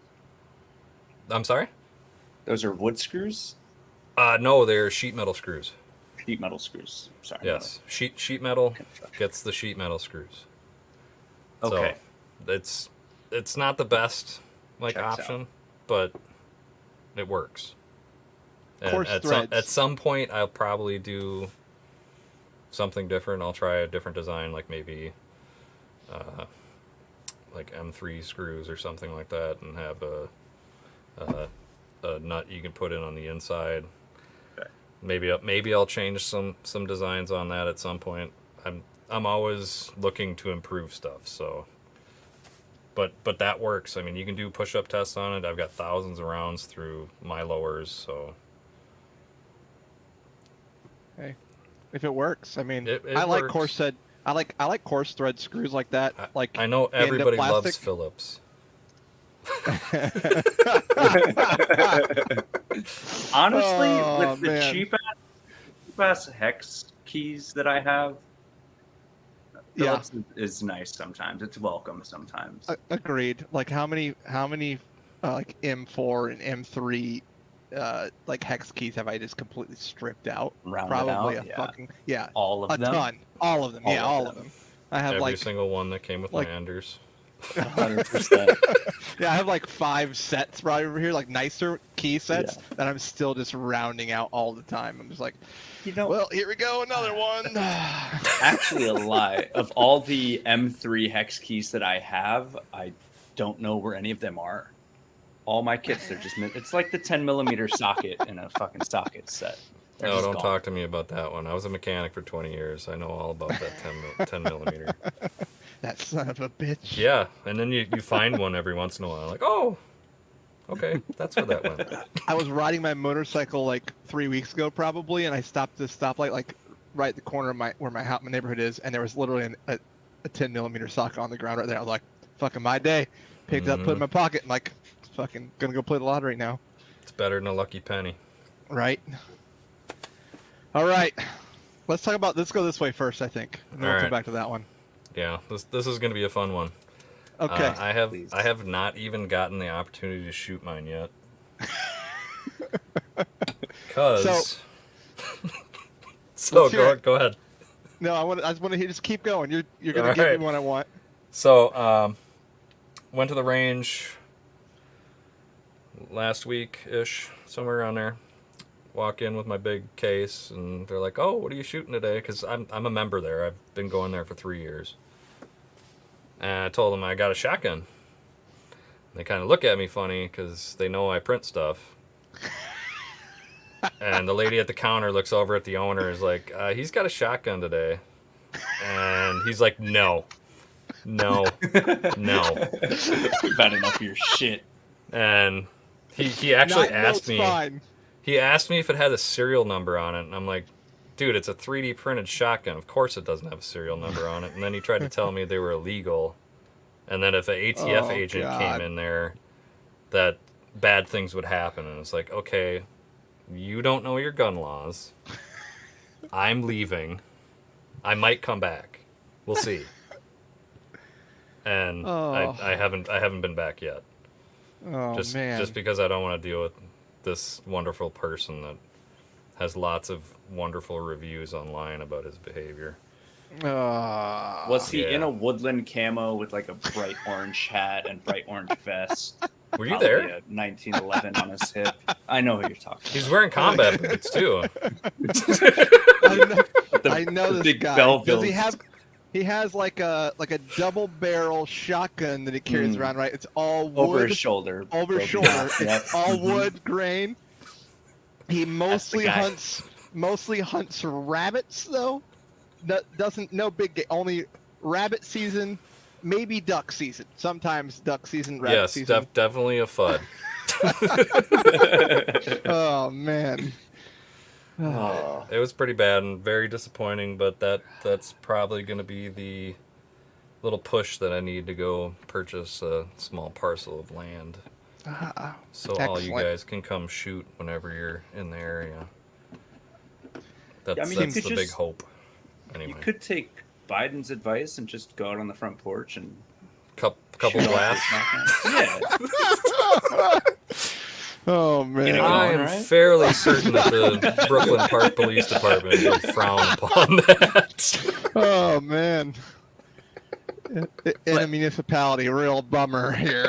I'm sorry. Those are wood screws. No, they're sheet metal screws. Sheet metal screws. Sorry. Yes, sheet metal Construction. gets the sheet metal screws. Okay. So it's not the best Checks option, but it works. And Coarse at threads. some point, I'll probably do something different. I'll try a different design, like maybe like M3 screws or something like that, and have a nut you can put in on the inside. Okay. Maybe I'll change some designs on that at some point. I'm always looking to improve stuff, so. But that works. I mean, you can do push-up tests on it. I've got thousands of rounds through my lowers, so. Hey, if it works, I mean, It I like works. coarse thread. I like coarse thread screws like that. Like I know the everybody loves plastic. Phillips. Honestly, Oh, with the man. cheap ass hex keys that I have, Yeah. Phillips is nice sometimes. It's welcome sometimes. Agreed. Like how many like M4 and M3 like hex keys have I just completely stripped out? Rounded Probably out, a yeah. fucking yeah, All of a them. ton. All of them. All Yeah, of all them. of them. I have Every like single one that came with like- my Anders. 100%. yeah, I have like 5 sets probably over here, like nicer key sets that I'm still just rounding out all the time. I'm just like, You know, well, here we go, another one. actually a lie. Of all the M3 hex keys that I have, I don't know where any of them are. All my kits, they're just, it's like the 10mm socket in a fucking socket set. They're No, just don't gone. talk to me about that one. I was a mechanic for 20 years. I know all about that 10 millimeter. That son of a bitch. Yeah, and then you find one every once in a while. Like, oh, okay, that's where that went. I was riding my motorcycle like 3 weeks ago probably, and I stopped at the stoplight like right at the corner of my neighborhood is, and there was literally a 10mm socket on the ground right there. I was like, fucking my day. Picked it up, put it in my pocket, and like, fucking gonna go play the lottery now. It's better than a lucky penny. Right. All right. Let's go this way first, I think. And then All we'll come right. back to that one. Yeah, this is gonna be a fun one. Okay. Please. I have not even gotten the opportunity to shoot mine yet. Cause. So Let's hear it. go ahead. No, I just want to hear. Just keep going. You're gonna All give right. me what I want. So went to the range last week ish, somewhere around there. Walk in with my big case, and they're like, "Oh, what are you shooting today?" Because I'm a member there. I've been going there for 3 years. And I told them I got a shotgun. They kind of look at me funny because they know I print stuff. And the lady at the counter looks over at the owner, is like, "He's got a shotgun today," and he's like, "No, no, no." We've had enough of your shit. And he actually No, asked it's me. Fine. He asked me if it had a serial number on it, and I'm like, dude, it's a 3D printed shotgun. Of course it doesn't have a serial number on it. And then he tried to tell me they were illegal. And then if an ATF Oh, agent God. came in there, that bad things would happen. And it's like, okay, you don't know your gun laws. I'm leaving. I might come back. We'll see. And Oh. I haven't been back yet. Oh man. Just because I don't want to deal with this wonderful person that has lots of wonderful reviews online about his behavior. Was he in Yeah. a woodland camo with like a bright orange hat and bright orange vest? Were you Probably there? A 1911 on his hip. I know who you're talking He's wearing combat boots too. I know this big guy. Belleville. Does he have? He has like a double barrel shotgun that he carries Hmm. around, right? It's all wood. over his shoulder. Over his broken shoulder. off, yep. It's all Mhm. wood grain. He mostly guy. hunts rabbits though. No big game. Only rabbit season, maybe duck season. Sometimes duck season, rabbit Yes, season. definitely a FUD. Oh man. Oh. It was pretty bad and very disappointing, but that's probably going to be the little push that I need to go purchase a small parcel of land. So all you Excellent. guys can come shoot whenever you're in the area. That's, Yeah, I mean, you that's could the big just- hope. You Anyway, could take Biden's advice and just go out on the front porch and couple shoot off blasts. your smack. Yeah. Oh Get it man. going. I am right? fairly certain that the Brooklyn Park Police Department would frown upon that. Oh man. In a municipality, real bummer here.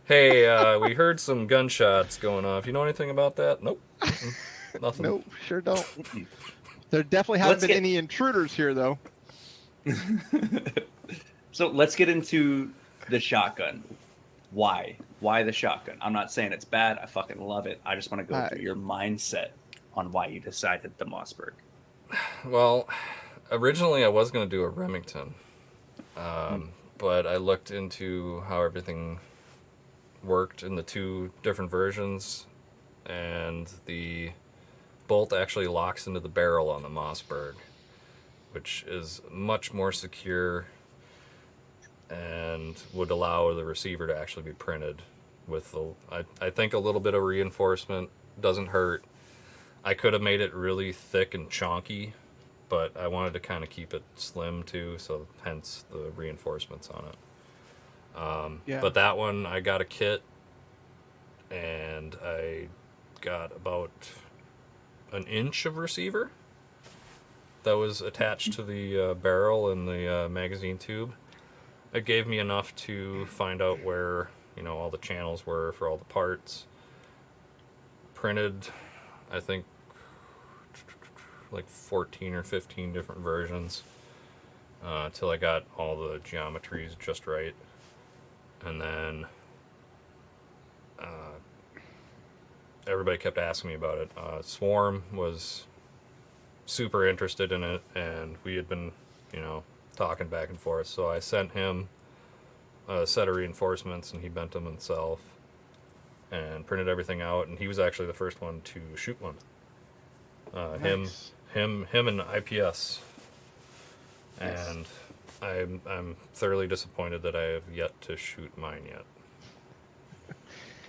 Hey, we heard some gunshots going off. You know anything about that? Nope. Nothing. Nope, sure don't. There definitely haven't Let's been get- any intruders here, though. So let's get into the shotgun. Why? Why the shotgun? I'm not saying it's bad. I fucking love it. I just want to go through your mindset on why you decided the Mossberg. Well, originally I was going to do a Remington, but I looked into how everything worked in the two different versions, and the bolt actually locks into the barrel on the Mossberg, which is much more secure and would allow the receiver to actually be printed with I think a little bit of reinforcement doesn't hurt. I could have made it really thick and chonky, but I wanted to kind of keep it slim too, so hence the reinforcements on it. Yeah. But that one, I got a kit, and I got about an inch of receiver that was attached to the barrel and the magazine tube. It gave me enough to find out where, all the channels were for all the parts. Printed, I think, like 14 or 15 different versions till I got all the geometries just right. And then everybody kept asking me about it. Swarm was super interested in it, and we had been, talking back and forth. So I sent him a set of reinforcements, and he bent them himself and printed everything out. And he was actually the first one to shoot one. Nice. Him and IPS. Nice. And I'm thoroughly disappointed that I have yet to shoot mine yet.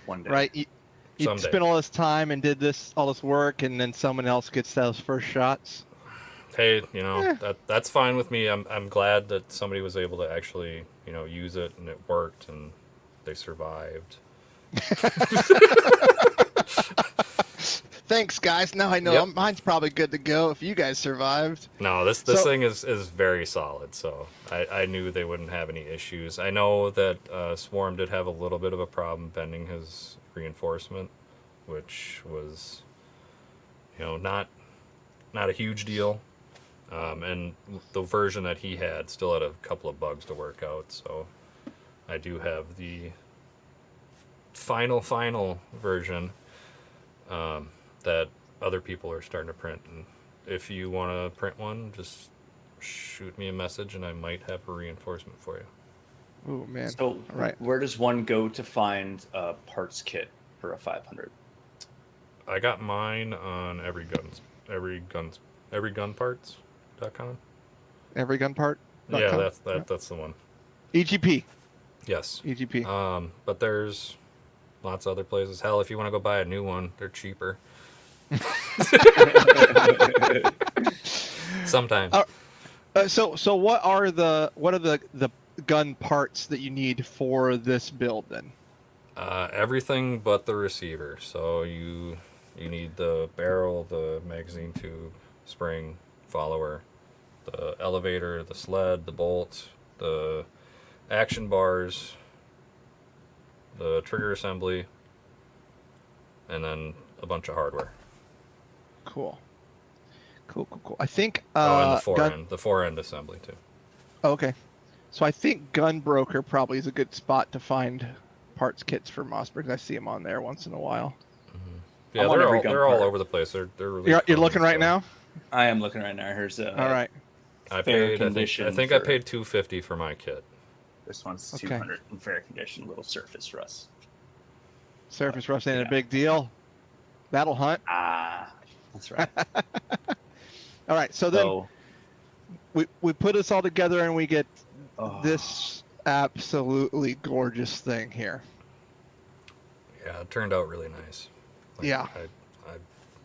One day. Right? You Someday. spent all this time and did all this work, and then someone else gets those first shots. Hey, Eh. that's fine with me. I'm glad that somebody was able to actually, use it, and it worked, and they survived. Thanks, guys. Now I know Yep. mine's probably good to go if you guys survived. No, this So- thing is very solid, so I knew they wouldn't have any issues. I know that Swarm did have a little bit of a problem bending his reinforcement, which was, not a huge deal. And the version that he had still had a couple of bugs to work out, so I do have the final version that other people are starting to print. And if you want to print one, just shoot me a message, and I might have a reinforcement for you. Oh man. So Right. where does one go to find a parts kit for a 500? I got mine on everygunparts.com. Every gun part. Yeah, that's the one. EGP. Yes. EGP. But there's lots of other places. Hell, if you want to go buy a new one, they're cheaper. Sometimes. So what are the gun parts that you need for this build then? Everything but the receiver. So you need the barrel, the magazine tube, spring, follower, the elevator, the sled, the bolt, the action bars, the trigger assembly, and then a bunch of hardware. Cool. I think And the gun- fore end assembly too. Oh, okay. So I think Gunbroker probably is a good spot to find parts kits for Mossberg. I see them on there once in a while. Yeah, I'm on every gun they're all part. over the place. They're really You're common, looking right so- now? I am looking right now. Here's a. All right. I fair paid. I condition think I for- paid $250 for my kit. This one's Okay. 200 in fair condition, little surface rust. Surface rust ain't Yeah. a big deal. Battle hunt. Ah, that's right. All right. So then So, we put this all together and we get oh, this absolutely gorgeous thing here. Yeah, it turned out really nice. Yeah.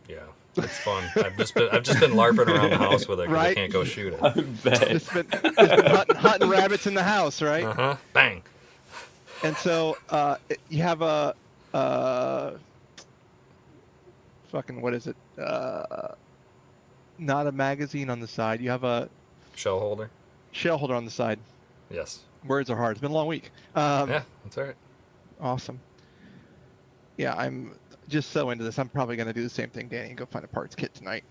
Yeah, it's fun. I've just been larping around the house with it because I Right? can't go shoot it. I bet. Just been hunting rabbits in the house, right? Bang. And so you have a fucking what is it? Not a magazine on the side. You have a Shell holder. shell holder on the side. Yes. Words are hard. It's been a long week. Yeah, that's all right. Awesome. Yeah, I'm just so into this. I'm probably going to do the same thing, Danny, and go find a parts kit tonight.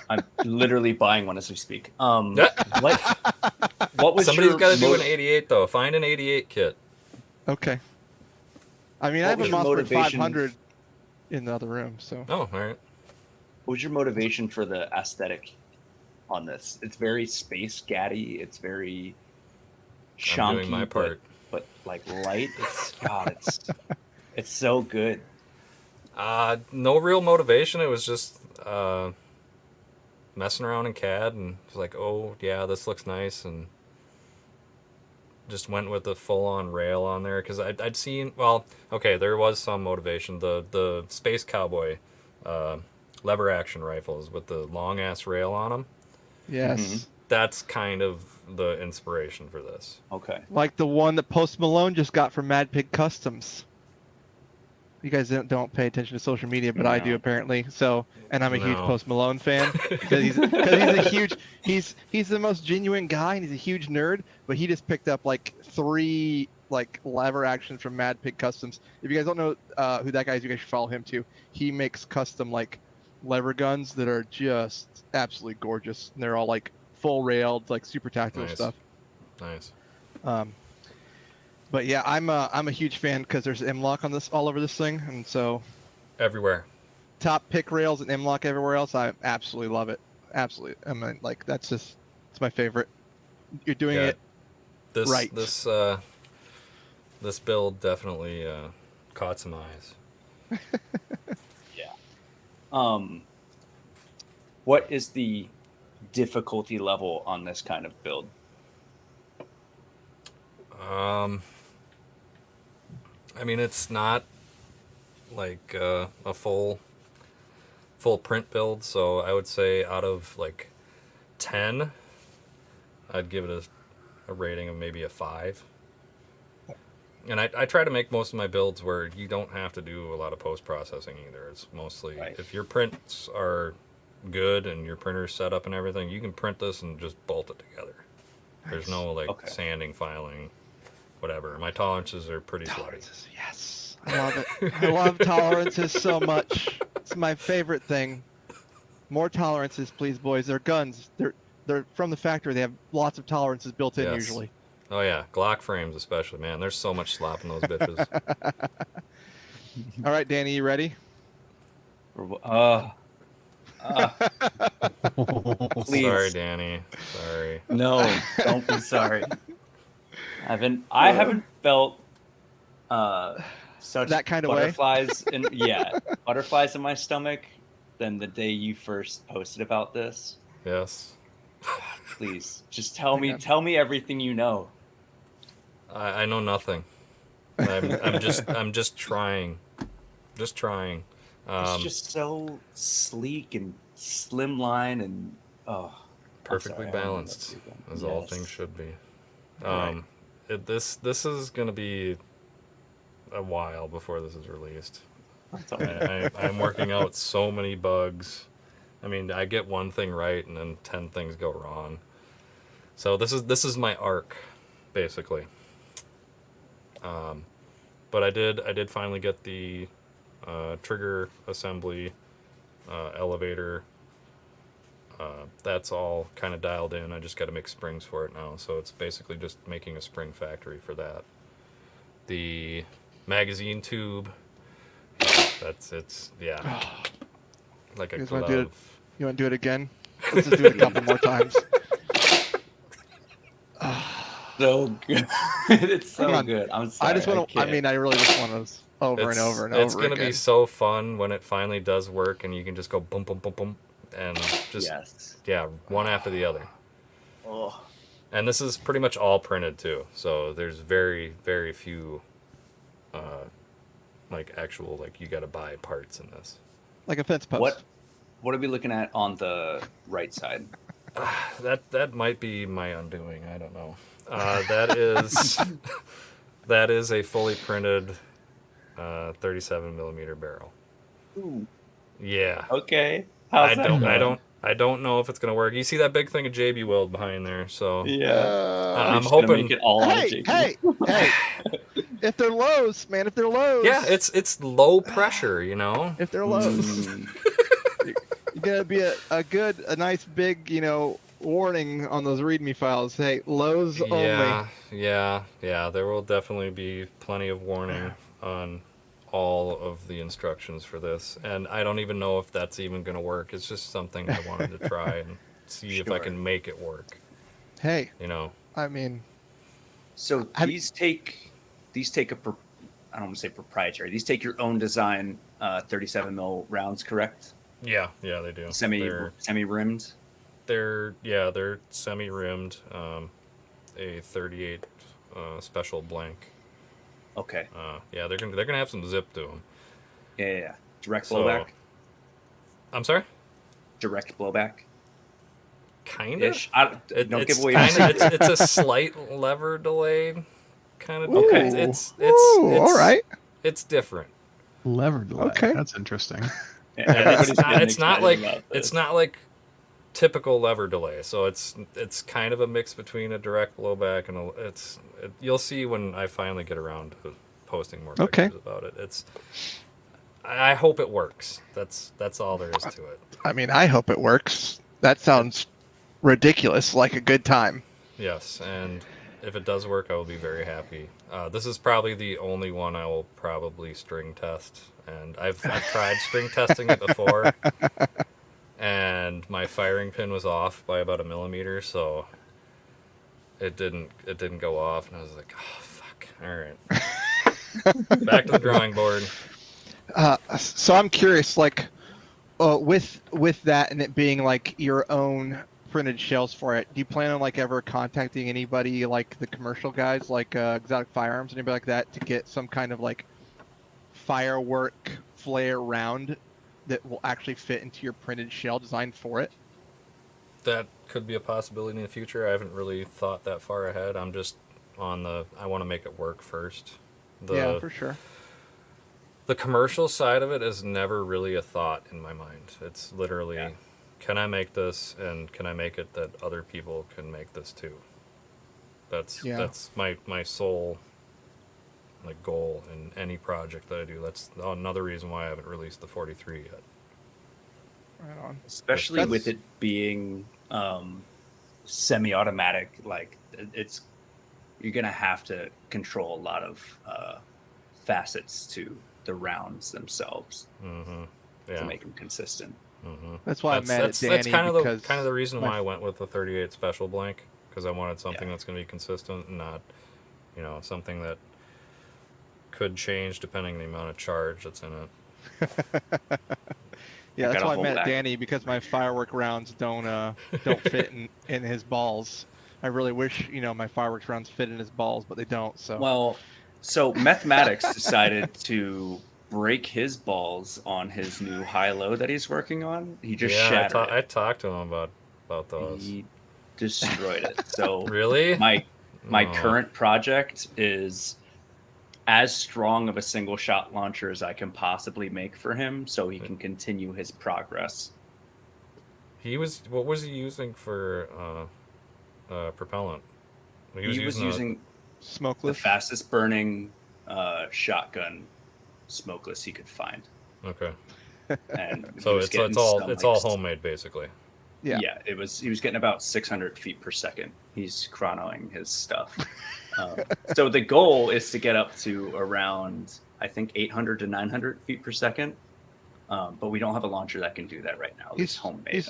I'm literally buying one as we speak. Yeah. What was Somebody's your got to do an 88 though. Find an 88 kit. Okay. I mean, What I have a was your Mossberg motivation? 500 in the other room, so. Oh, all right. What was your motivation for the aesthetic on this? It's very space gaddy. It's very shonky, I'm doing my part. but like light. It's God. It's so good. No real motivation. It was just messing around in CAD and was like, oh yeah, this looks nice, and just went with the full-on rail on there because I'd seen. Well, okay, there was some motivation. The Space Cowboy lever action rifles with the long ass rail on them. Yes. Mm-hmm. That's kind of the inspiration for this. Okay. Like the one that Post Malone just got from Mad Pig Customs. You guys don't pay attention to social media, but I do No. apparently. So, and I'm a huge No. Post Malone fan because he's a huge. He's the most genuine guy, and he's a huge nerd. But he just picked up like 3 like lever actions from Mad Pig Customs. If you guys don't know who that guy is, you guys should follow him too. He makes custom like lever guns that are just absolutely gorgeous. And they're all like full railed, like super tactical Nice. stuff. Nice. But yeah, I'm a huge fan because there's M-Lock on this all over this thing, and so Everywhere. top pick rails and M-Lock everywhere else. I absolutely love it. Absolutely, I mean, like it's my favorite. You're doing Yeah. it This right. This build definitely caught some eyes. What is the difficulty level on this kind of build? I mean, it's not like a full print build, so I would say out of like 10, I'd give it a rating of maybe a 5. And I try to make most of my builds where you don't have to do a lot of post-processing either. It's mostly, Right. if your prints are good and your printer's set up and everything, you can print this and just bolt it together. There's no like Okay. sanding, filing, whatever. My tolerances are pretty slutty. Tolerances, yes, I love it. I love tolerances so much. It's my favorite thing. More tolerances, please, boys. They're guns. They're from the factory. They have lots of tolerances built in Yes. usually. Oh yeah, Glock frames especially, man. There's so much slop in those bitches. All right, Danny, you ready? Please. Sorry, Danny. Sorry. No, don't be sorry. I haven't felt such That kind of way? butterflies butterflies in my stomach than the day you first posted about this. Yes. Please, just tell me everything you know. I know nothing. I'm just trying. Just trying. It's just so sleek and slimline and Perfectly I'm sorry, I don't know balanced, what to do. as all Yes. things should be. Right. This is gonna be a while before this is released. That's all right. I'm working out so many bugs. I mean, I get one thing right and then 10 things go wrong. So this is my arc, basically. But I did finally get the trigger assembly, elevator. That's all kind of dialed in. I just got to make springs for it now. So it's basically just making a spring factory for that. The magazine tube. It's like a You guys wanna do it? glove. You want to do it again? Let's just do it a couple more times. So good. It's so Come on. good. I'm sorry. I just want to. I can't. mean, I really just want those over and over and over It's gonna again. be so fun when it finally does work and you can just go boom, boom, boom, boom, and just Yes. one after the other. Oh, And this is pretty much all printed too, so there's very, very few like actual like you got to buy parts in this. Like a fence post. What are we looking at on the right side? That might be my undoing. I don't know. That is that is a fully printed 37 millimeter barrel. Ooh, Yeah. okay. How's that going? I don't know if it's gonna work. You see that big thing of JB Weld behind there, so Yeah. I'm just gonna hoping. make it all out of Hey, JB. hey! If they're lows, man, if they're lows. Yeah, it's low pressure, you know. If they're lows, Mm, you're gonna be a nice big, warning on those README files. Hey, lows only. Yeah. There will definitely be plenty of warning on all of the instructions for this, and I don't even know if that's even going to work. It's just something I wanted to try and see if I Sure. can make it work. Hey, You know, I mean, So Have- these take I don't want to say proprietary. These take your own design 37 mil rounds, correct? yeah, they do. Semi rimmed. They're semi rimmed, a 38 special blank. Okay. Yeah, they're gonna have some zip to them. Yeah. Direct So- blowback. I'm sorry. Direct blowback. Kind of. Ish. Don't give away. It's a slight lever delay, kind of. Okay. It's all right. It's different. Lever delay. Okay. That's interesting. Everybody's getting It's not excited like about this. it's not like typical lever delay. So it's kind of a mix between a direct blowback and you'll see when I finally get around to posting more pictures about it. I hope it works. That's all there is to it. I mean, I hope it works. That sounds ridiculous, like a good time. Yes, and if it does work, I will be very happy. This is probably the only one I will probably string test, and I've tried string testing it before, and my firing pin was off by about 1 millimeter, so it didn't go off, and I was like, oh fuck, all right, back to the drawing board. So I'm curious, like, with that and it being like your own printed shells for it, do you plan on like ever contacting anybody like the commercial guys, like Exotic Firearms, anybody like that, to get some kind of like firework flare round that will actually fit into your printed shell designed for it? That could be a possibility in the future. I haven't really thought that far ahead. I'm just on I want to make it work first. Yeah, for sure. The commercial side of it is never really a thought in my mind. It's literally, can I make this, and can I make it that other people can make this too? That's my sole like goal in any project that I do. That's another reason why I haven't released the 43 yet. Right on. Especially with it being semi-automatic, like you're gonna have to control a lot of facets to the rounds themselves to make them consistent. That's why I'm mad at Danny. That's kind because of the reason why I went with the 38 special blank, because I wanted something that's going to be consistent and not, something that could change depending on the amount of charge that's in it. Yeah, that's why I'm hold mad at back. Danny, because my firework rounds don't fit in his balls. I really wish my fireworks rounds fit in his balls, but they don't. So Mathematics decided to break his balls on his new high-low that he's working on. He just shattered it. I talked to him about those. He destroyed it. So Really? My current project is as strong of a single shot launcher as I can possibly make for him, so he can continue his progress. What was he using for propellant? He was using the Smokeless. fastest burning shotgun smokeless he could find. Okay. And So he was getting it's all homemade basically. Yeah. He was getting about 600 feet per second. He's chronoing his stuff. So the goal is to get up to around, I think, 800 to 900 feet per second. But we don't have a launcher that can do that right now. It's homemade.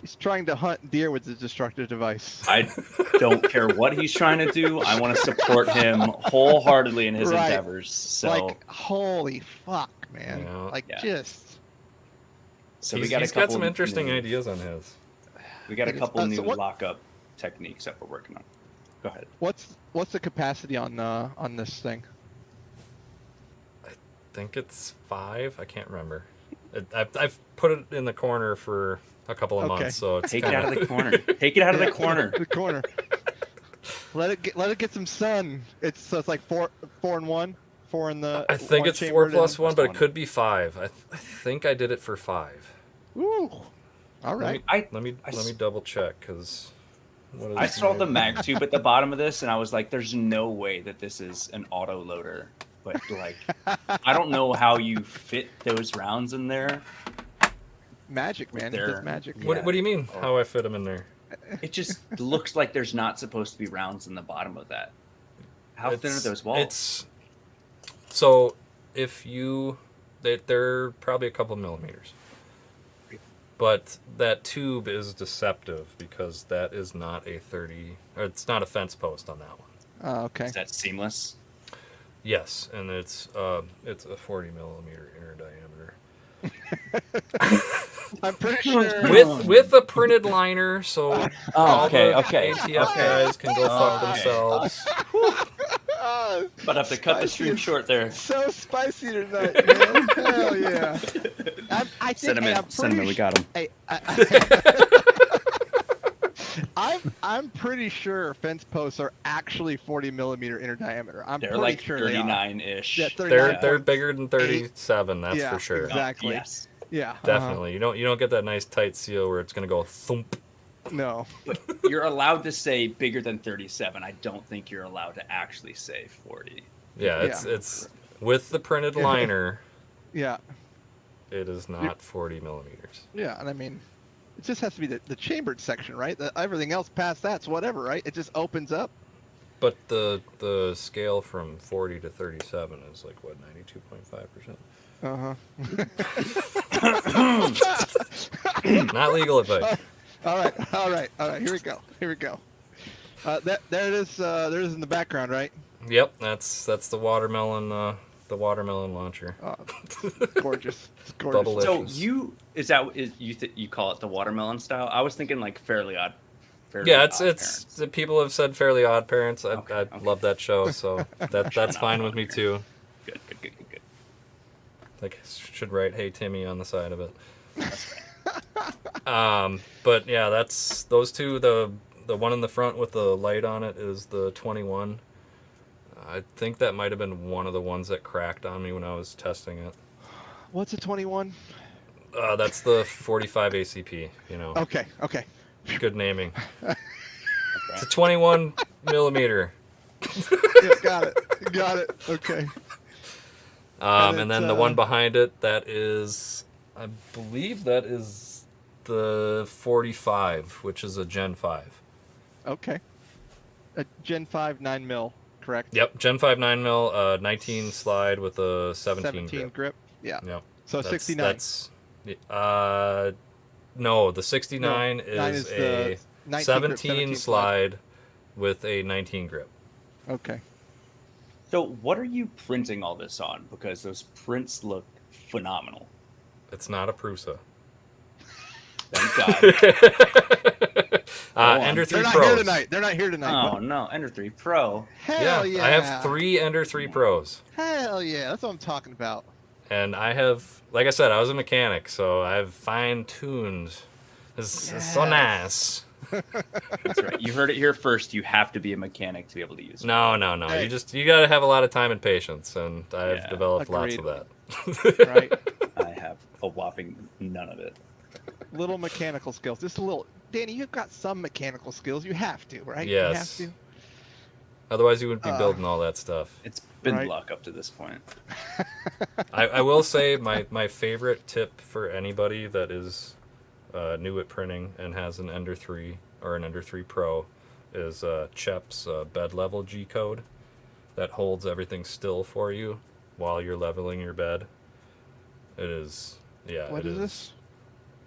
He's trying to hunt deer with his destructive device. I don't care what he's trying to do. I want to support him wholeheartedly in his endeavors. So, like, holy fuck, man! So He's got got some interesting ideas on his. We got a couple new so what- lockup techniques that we're working on. Go ahead. What's the capacity on this thing? think it's 5. I can't remember. I've put it in the corner for a couple of months, so it's Take it out of the corner. Take it out of the corner. The corner. Let it get some sun. So it's like 4 and 1. 4 in the. I think it's 4 plus 1, but it could be 5. I think I did it for 5. Ooh. All right. Let me double check because. I saw the mag tube at the bottom of this, and I was like, "There's no way that this is an auto loader." But like, I don't know how you fit those rounds in there. Magic, man. It does magic. Yeah. What do you mean? How I fit them in there? It just looks like there's not supposed to be rounds in the bottom of that. How thin are those walls? So if they're probably a couple millimeters. But that tube is deceptive because that is not a 30, or it's not a fence post on that one. Oh, okay. Is that seamless? Yes, and it's a 40 millimeter inner diameter. I'm pretty sure. With a printed liner, so all okay. the ATF guys can go fuck themselves. But I have to cut the stream short there. So spicy tonight, man. Hell yeah. I think, Cinnamon, we got him. I'm pretty sure fence posts are actually 40 millimeter inner diameter. They're pretty like sure 39-ish. Yeah, They're bigger than 37. That's for sure. Exactly. Yes. Yeah. Definitely. You don't get that nice tight seal where it's gonna go thump. No. But you're allowed to say bigger than 37. I don't think you're allowed to actually say 40. Yeah, it's with the printed liner. Yeah. It is not 40 millimeters. Yeah, and I mean, it just has to be the chambered section, right? Everything else past that's whatever, right? It just opens up. But the scale from 40 to 37 is like what, 92.5%. Not legal advice. All right. Here we go. There it is. There it is in the background, right? Yep, that's the watermelon launcher. Oh, gorgeous. It's gorgeous. Bubble So issues. you call it the watermelon style? I was thinking like Fairly Odd. Yeah, Odd it's Parents. people have said Fairly Odd Parents. I Okay. love that show, so that's fine with me too. Good. Like, should write "Hey Timmy" on the side of it. That's right. But yeah, that's those two. The one in the front with the light on it is the 21. I think that might have been one of the ones that cracked on me when I was testing it. What's a 21? That's the 45 ACP. You know. Okay. Good naming. It's a 21 millimeter. Yeah, got it. Okay. And then the one behind it, that is, I believe that is the 45, which is a Gen 5. Okay. A Gen 5 9 mil, correct? Yep, Gen 5 9 mil, 19 slide with a 17 grip. Yeah. Yep. So 69. No, the 69 is a 17 slide with a 19 grip. Okay. So what are you printing all this on? Because those prints look phenomenal. It's not a Prusa. Thank God. Ender 3 They're Pros. They're not here tonight. Oh no, Ender 3 Pro. Hell yeah. I have 3 Ender 3 Pros. Hell yeah. That's what I'm talking about. And I have, like I said, I was a mechanic, so I've fine-tuned. It's so nice. That's right. You heard it here first. You have to be a mechanic to be able to use it. No. Hey. You gotta have a lot of time and patience, and I've developed lots agreed. of that. Right. I have a whopping none of it. Little mechanical skills. Just a little. Danny, you've got some mechanical skills. You have to, right? Yes. You have Otherwise, you wouldn't be building all that stuff. It's been Right. luck up to this point. I will say my favorite tip for anybody that is new at printing and has an Ender 3 or an Ender 3 Pro is Chep's bed level G code that holds everything still for you while you're leveling your bed. It is, yeah. What it is this?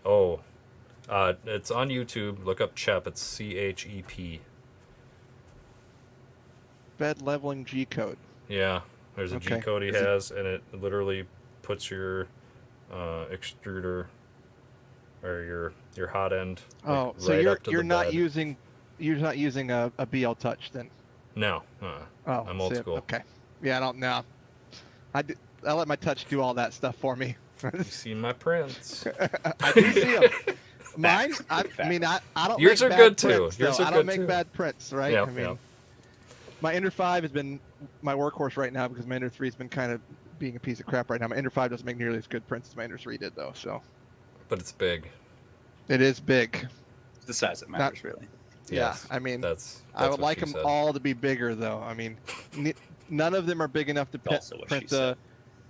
Oh, it's on YouTube. Look up Chep. It's CHEP. Bed leveling G code. Yeah, there's a Okay. G code he Is it- has, and it literally puts your extruder or your hot end. Like, Oh, so right up to you're the not bed. using a BL Touch then? No, Oh, I'm old see, school. Okay. Yeah, I don't know. I let my touch do all that stuff for me. You've seen my prints. I do see them. Mine, I mean, I don't. Yours make are bad good too. prints, Yours though. are I don't good make too. bad prints, right? Yep, I mean, yep. my Ender 5 has been my workhorse right now because my Ender 3 has been kind of being a piece of crap right now. My Ender 5 doesn't make nearly as good prints as my Ender 3 did, though. So But it's big. it is big. It's the size that matters, really. Yes, Yeah, I mean, that's I would what like she them said. all to be bigger, though. I mean, none of them are big enough to Also what print she said.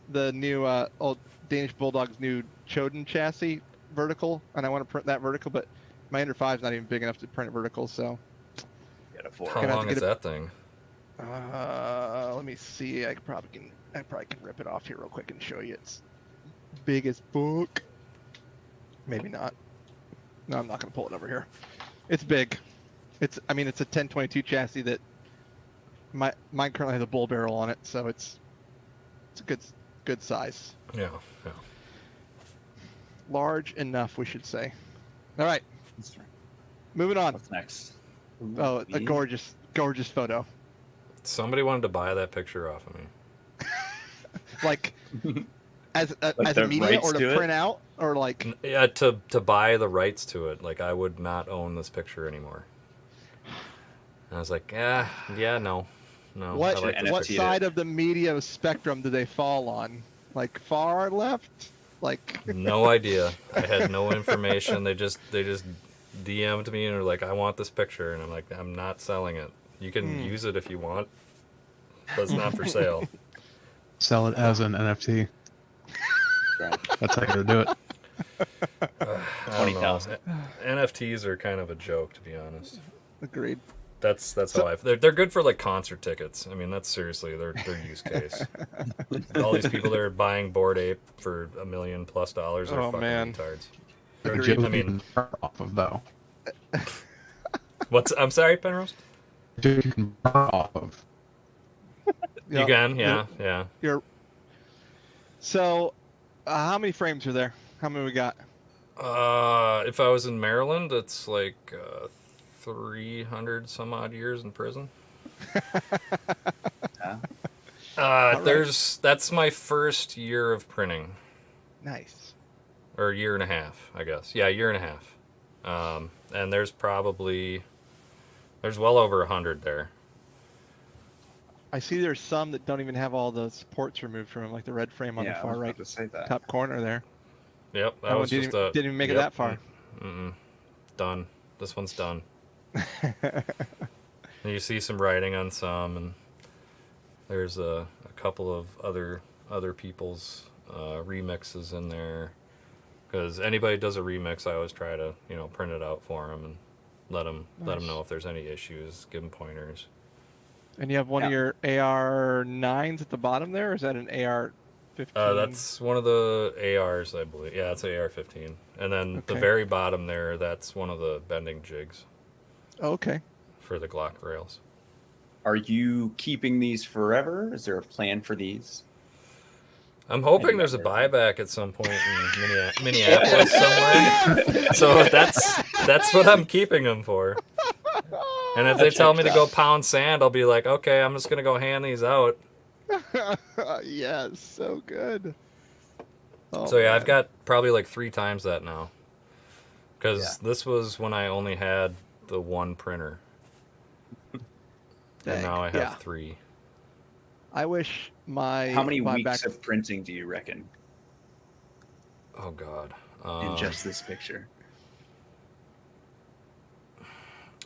the new old Danish Bulldog's new Choden chassis vertical, and I want to print that vertical, but my Ender 5 is not even big enough to print it vertical, so. Get a 4. How Gonna have long to is get that thing? Let me see. I probably can rip it off here real quick and show you. It's big as book. Maybe not. No, I'm not gonna pull it over here. It's big. I mean, it's a 1022 chassis that mine currently has a bull barrel on it, so it's a good size. Yeah, yeah. Large enough, we should say. All right, moving on. What's next? Oh, a gorgeous photo. Somebody wanted to buy that picture off of me. Like as a the media rights or to to it? print out or like. Yeah, to buy the rights to it. Like, I would not own this picture anymore. And I was like, yeah, no. What I like this what picture. side of the media spectrum do they fall on? Like far left? Like No idea. I had no information. They just DM'd me and were like, I want this picture, and I'm like, I'm not selling it. You can use it if you want, but it's not for sale. Sell it as an NFT. Right. That's how you gotta do it. I don't know. 20,000. NFTs are kind of a joke, to be honest. agreed. That's how they're good for like concert tickets. I mean, that's seriously their use case. All these people that are buying Bored Ape for $1 million+ are Oh, fucking man. retards. They're Agreed. just I mean- off of though. I'm sorry, Penrose? You can burn off of. You Yep. can, yeah. So, how many frames are there? How many we got? If I was in Maryland, it's like 300 some odd years in prison. Yeah. That's my first year of printing, Nice. or a year and a half, I guess. Yeah, a year and a half. And there's well over 100 there. I see there's some that don't even have all the supports removed from them, like the red frame on Yeah, the I far was right about to say that. top corner there. Yep, That one didn't even make it that far. Done. This one's done. And you see some writing on some, and there's a couple of other people's remixes in there. Because anybody does a remix, I always try to print it out for them and let them know if there's any issues, give them pointers. And you have one of your AR9s at the bottom there, or is that an AR-15? That's one of the ARs, I believe. Yeah, it's AR-15. And then the Okay. very bottom there, that's one of the bending jigs Oh, okay. for the Glock rails. Are you keeping these forever? Is there a plan for these? I'm hoping there's a buyback at some point in Minneapolis somewhere. So that's what I'm keeping them for. And if they tell me to go pound sand, I'll be like, okay, I'm just gonna go hand these out. Yeah, so good. Oh, So yeah, man. I've got probably like 3 times that now. Because this was when I only had the one printer. And Dang, now I have yeah. 3. I wish my How many buyback. weeks of printing do you reckon Oh god. in just this picture?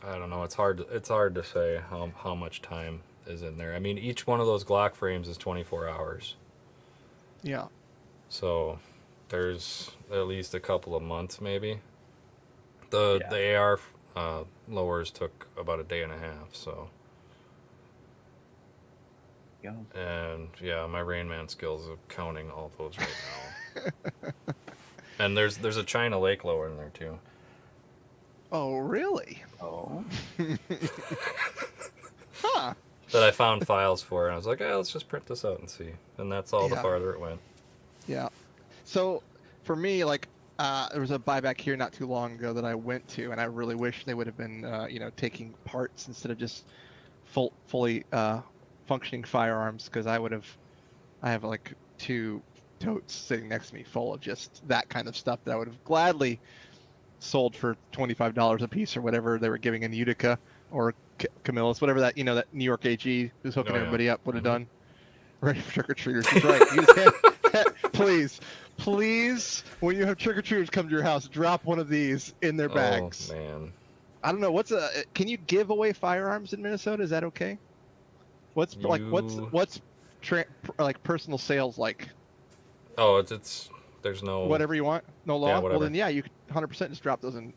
I don't know. It's hard to say how much time is in there. I mean, each one of those Glock frames is 24 hours. Yeah. So there's at least a couple of months maybe. The AR lowers took about a day and a half, so. Yeah. And yeah, my Rain Man skills of counting all those right now. And there's a China Lake lower in there too. Oh, really? Oh. Huh. That I found files for, and I was like, let's just print this out and see. And that's all the Yeah. farther it went. Yeah. So for me, like, there was a buyback here not too long ago that I went to, and I really wish they would have been, taking parts instead of just fully functioning firearms, because I have like 2 totes sitting next to me full of just that kind of stuff that I would have gladly sold for $25 a piece or whatever they were giving in Utica or Camillus, whatever that, that New York AG who's hooking everybody up would have done. Ready for trick-or-treaters. He's right. You just please, when you have trick-or-treaters come to your house, drop one of these in their bags. Oh, man. I don't know. Can you give away firearms in Minnesota? Is that okay? What's personal sales like? Oh, there's no... Whatever you want? No law? Yeah, well, whatever. then, yeah, you could 100% just drop those in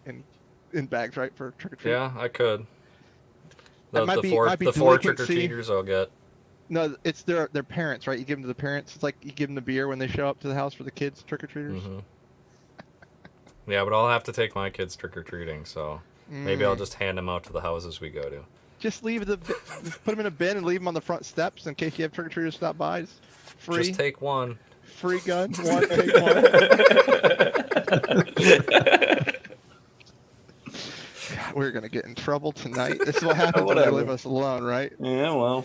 bags, right, for trick-or-treat? Yeah, I could. That might The be four delinquency. trick-or-treaters I'll get. No, it's their parents, right? You give them to the parents. It's like you give them the beer when they show up to the house for the kids, trick-or-treaters. Mm-hmm. Yeah, but I'll have to take my kids trick-or-treating, so maybe I'll just hand them out to the houses we go to. Just just put them in a bin and leave them on the front steps in case you have trick-or-treaters stop by. It's free. Just take one. Free gun. One, take one. We're gonna get in trouble tonight. This is what happens when they leave us alone, right? Yeah, well.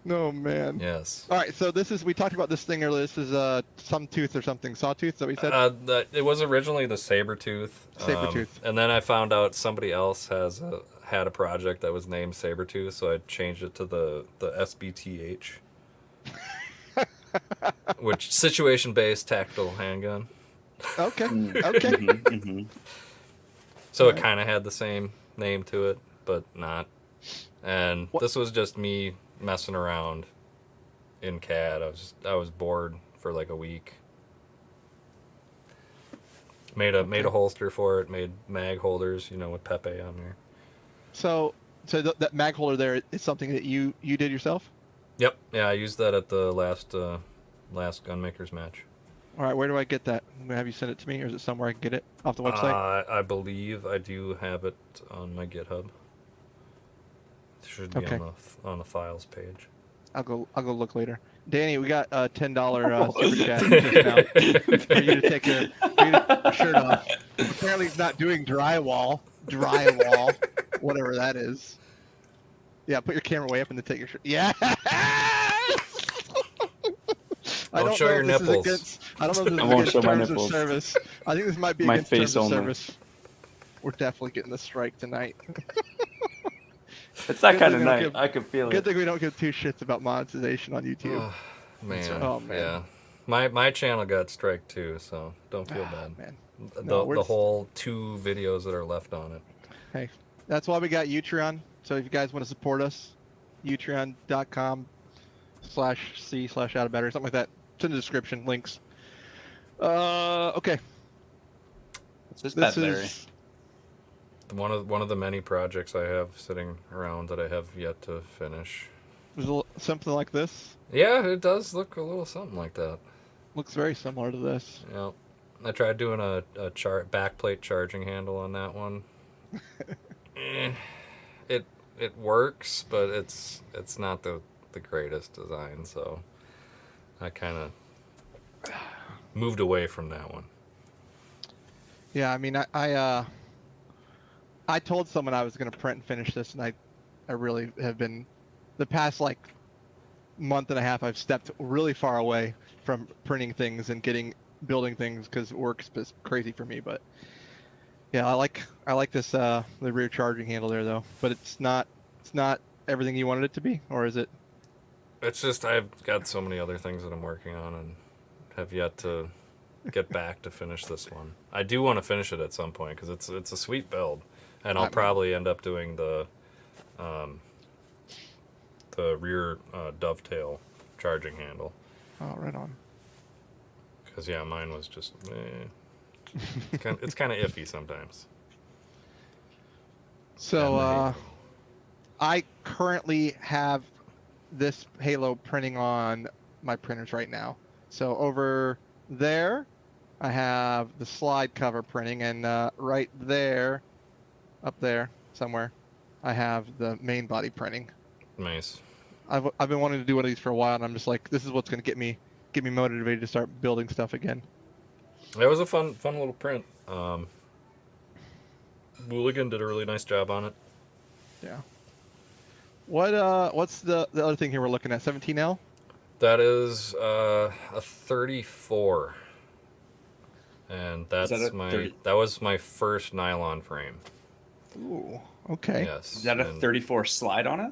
No, man. Yes. All right, so we talked about this thing earlier. This is some tooth or something. Sawtooth, is that what you said? It was originally the Sabertooth. Sabertooth. And then I found out somebody else had a project that was named Sabertooth, so I changed it to the SBTH. Which situation-based tactical handgun. Okay. Mm-hmm. So it kind of had the same name to it, but not. And this was just me messing around in CAD. I was bored for like a week. Made a holster for it. Made mag holders, with Pepe on there. So that mag holder there is something that you did yourself? Yep. Yeah, I used that at the last Gunmakers match. All right, where do I get that? I'm gonna have you send it to me, or is it somewhere I can get it off the website? I believe I do have it on my GitHub. It should be on the files page. I'll go look later. Danny, we got a $10 super chat just now for you to take your shirt off. Apparently, he's not doing drywall, whatever that is. Yeah, put your camera way up and then take your shirt. Yeah. Don't show your nipples. I don't know if this I is won't against show my terms of nipples. service. I think this might be My against face terms of only. service. We're definitely getting the strike tonight. It's that Good kind thing of we don't night. give- I can feel Good it. thing we don't give two shits about monetization on YouTube. Oh, man. Oh, man. Yeah. My channel got striked too, so don't feel bad. Man. No, we're The just- whole 2 videos that are left on it. Hey, that's why we got Utreon. So if you guys want to support us, utreon.com/c/out-of-battery, something like that. It's in the description, links. Okay. It's just This that Barry. is One of the many projects I have sitting around that I have yet to finish. something like this. Yeah, it does look a little something like that. Looks very similar to this. Yeah. I tried doing a backplate charging handle on that one. It works, but it's not the greatest design, so I kind of moved away from that one. Yeah, I mean, I told someone I was going to print and finish this, and I really have been, the past like month and a half, I've stepped really far away from printing things and building things because work's just crazy for me. But yeah, I like this the rear charging handle there though. But it's not everything you wanted it to be, or is it? It's just I've got so many other things that I'm working on and have yet to get back to finish this one. I do want to finish it at some point because it's a sweet build, and I'll probably end up doing the rear dovetail charging handle. Oh, right on. Because yeah, mine was just it's kind of iffy sometimes. So I currently have this Halo printing on my printers right now. So over there, I have the slide cover printing, and right there, up there somewhere, I have the main body printing. Nice. I've been wanting to do one of these for a while, and I'm just like, this is what's going to get me motivated to start building stuff again. It was a fun little print. Wooligan did a really nice job on it. Yeah. What's the other thing here we're looking at? 17L? That is a 34. And that's that a my 30? that was my first nylon frame. Ooh, okay. Yes. Is that a and 34 slide on it?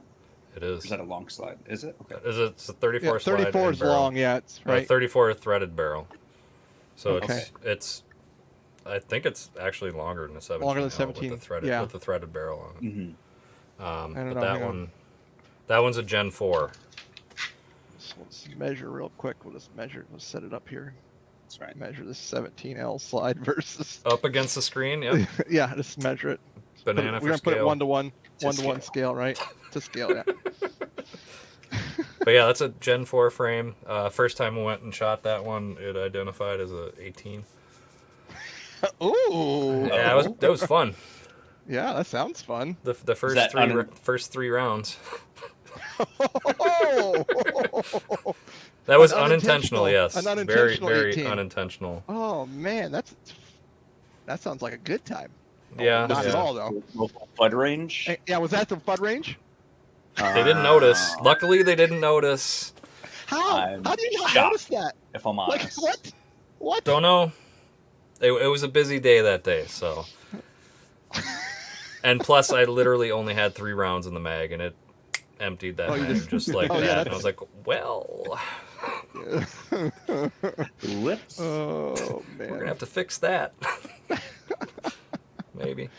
It Or is. is that a long slide? Is it? Okay. It's a 34 Yeah, slide 34 and is barrel. long. Yeah, it's right. 34 threaded barrel. So Okay. it's I think it's actually longer than a 17. Longer than 17, with yeah. the threaded barrel on it. Mm-hmm. I don't But know. that one's a Gen 4. So let's measure real quick. We'll just measure. We'll set it up here. That's right. Measure this 17L slide versus. Up against the screen, yep. Yeah, just measure it. Banana We're for gonna scale. put it 1-to-1, To 1-to-1 scale, right? To scale, yeah. But yeah, that's a Gen 4 frame. First time I went and shot that one, it identified as a 18. Ooh. Yeah, that was fun. Yeah, that sounds fun. The first that first 3 rounds. Oh! That was An unintentional, unintentional- yes. an Very, unintentional very 18. unintentional. Oh man, that sounds like a good time. Yeah. Not yeah. at all though. Local FUD range. Hey, yeah, was that the FUD range? They didn't notice. Luckily, they didn't notice. How? I'm How did you not shocked. notice that? If I'm Like honest. what? What? Don't know. It was a busy day that day, so. And plus, I literally only had 3 rounds in the mag, and it emptied that Oh, you mag just like Oh, that. yeah, And I was like, well, Whoops. Oh we're man. gonna have to fix that. Maybe.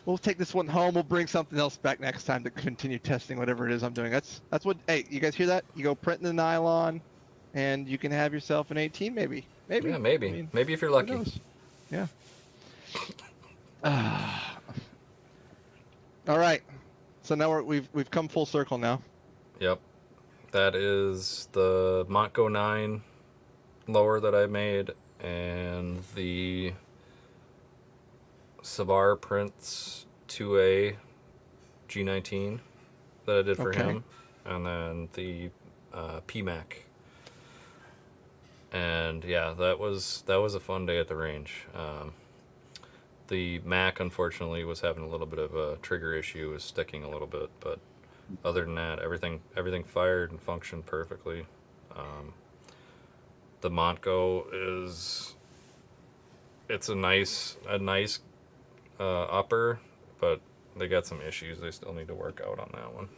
We'll take this one home. We'll bring something else back next time to continue testing whatever it is I'm doing. That's what. Hey, you guys hear that? You go print in the nylon, and you can have yourself an 18, maybe. Maybe. Yeah, maybe. I mean, Maybe if you're who lucky. knows? Yeah. All right. So now we've come full circle now. Yep. That is the Montco 9 lower that I made, and the Sabar Prince 2A G19 that I did for Okay. him, and then the PMAC. And yeah, that was a fun day at the range. The Mac unfortunately was having a little bit of a trigger issue, was sticking a little bit, but other than that, everything fired and functioned perfectly. The Montco it's a nice upper, but they got some issues they still need to work out on that one.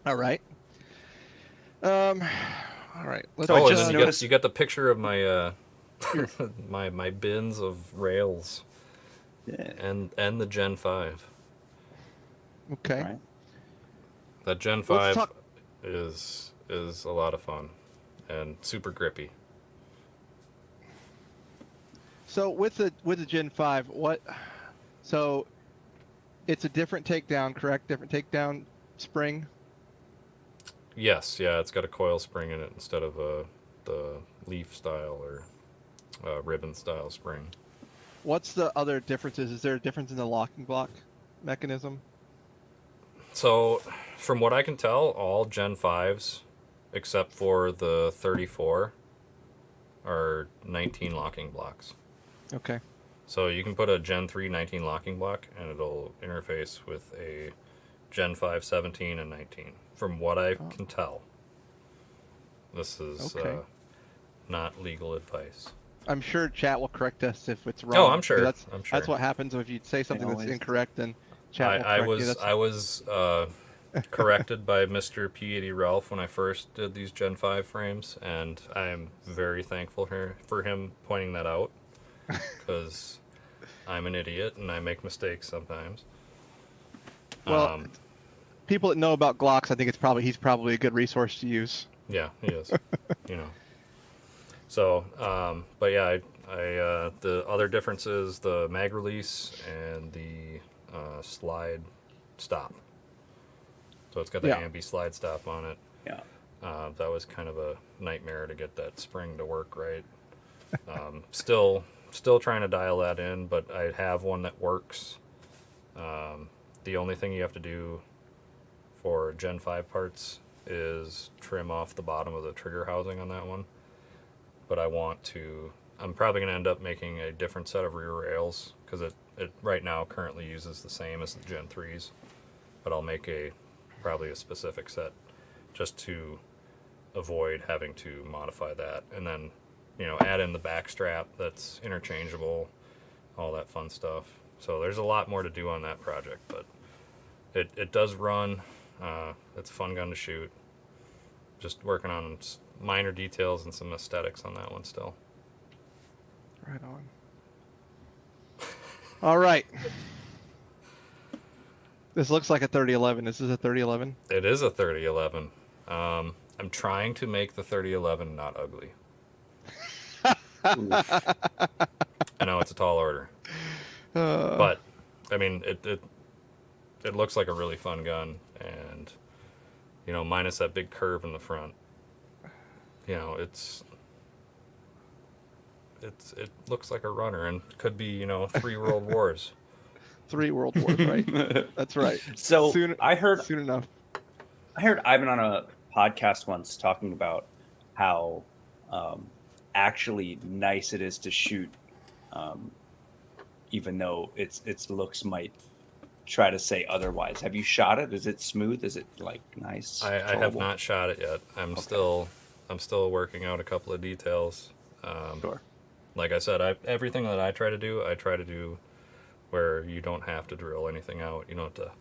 All right. All right. Let's Oh, and just then noticed- you got the picture of my my bins of rails Yeah. and the Gen 5. okay. Right. That Gen Let's 5 talk- is a lot of fun and super grippy. So with the Gen 5, so it's a different takedown, correct? Different takedown spring. Yes, yeah, it's got a coil spring in it instead of the leaf style or ribbon style spring. What's the other differences? Is there a difference in the locking block mechanism? So, from what I can tell, all Gen 5s, except for the 34, are 19 locking blocks. Okay. So you can put a Gen 3 19 locking block, and it'll interface with a Gen 5 17 and 19. From what I can tell, this is Okay. not legal advice. I'm sure chat will correct us if it's wrong. Oh, I'm sure. That's, I'm sure. That's what happens if you say something that's always- incorrect, then chat will I correct you. was I was corrected by Mr. P80 Ralph when I first did these Gen 5 frames, and I am very thankful for him pointing that out, because I'm an idiot and I make mistakes sometimes. Well, people that know about Glocks, I think he's probably a good resource to use. Yeah, he is. You know. So, but yeah, I the other difference is the mag release and the slide stop. So it's got the Yeah. ambi slide stop on it. Yeah. That was kind of a nightmare to get that spring to work right. Still trying to dial that in, but I have one that works. The only thing you have to do for Gen 5 parts is trim off the bottom of the trigger housing on that one. But I'm probably going to end up making a different set of rear rails, because it right now currently uses the same as the Gen 3s. but I'll make probably a specific set just to avoid having to modify that, and then add in the back strap that's interchangeable, all that fun stuff. So there's a lot more to do on that project, but it does run. It's a fun gun to shoot. Just working on minor details and some aesthetics on that one still. Right on. All right. This looks like a 3011. Is this a 3011? It is a 3011. I'm trying to make the 3011 not ugly. I know it's a tall order, but I mean it looks like a really fun gun, and minus that big curve in the front, it looks like a runner, and could be 3 world wars. 3 world wars, right? That's right. So soon enough. I heard Ivan on a podcast once talking about how actually nice it is to shoot, even though its looks might try to say otherwise. Have you shot it? Is it smooth? Is it like nice? I have not shot it yet. I'm still working out a couple of details. Sure. Like I said, everything that I try to do where you don't have to drill anything out. You don't have to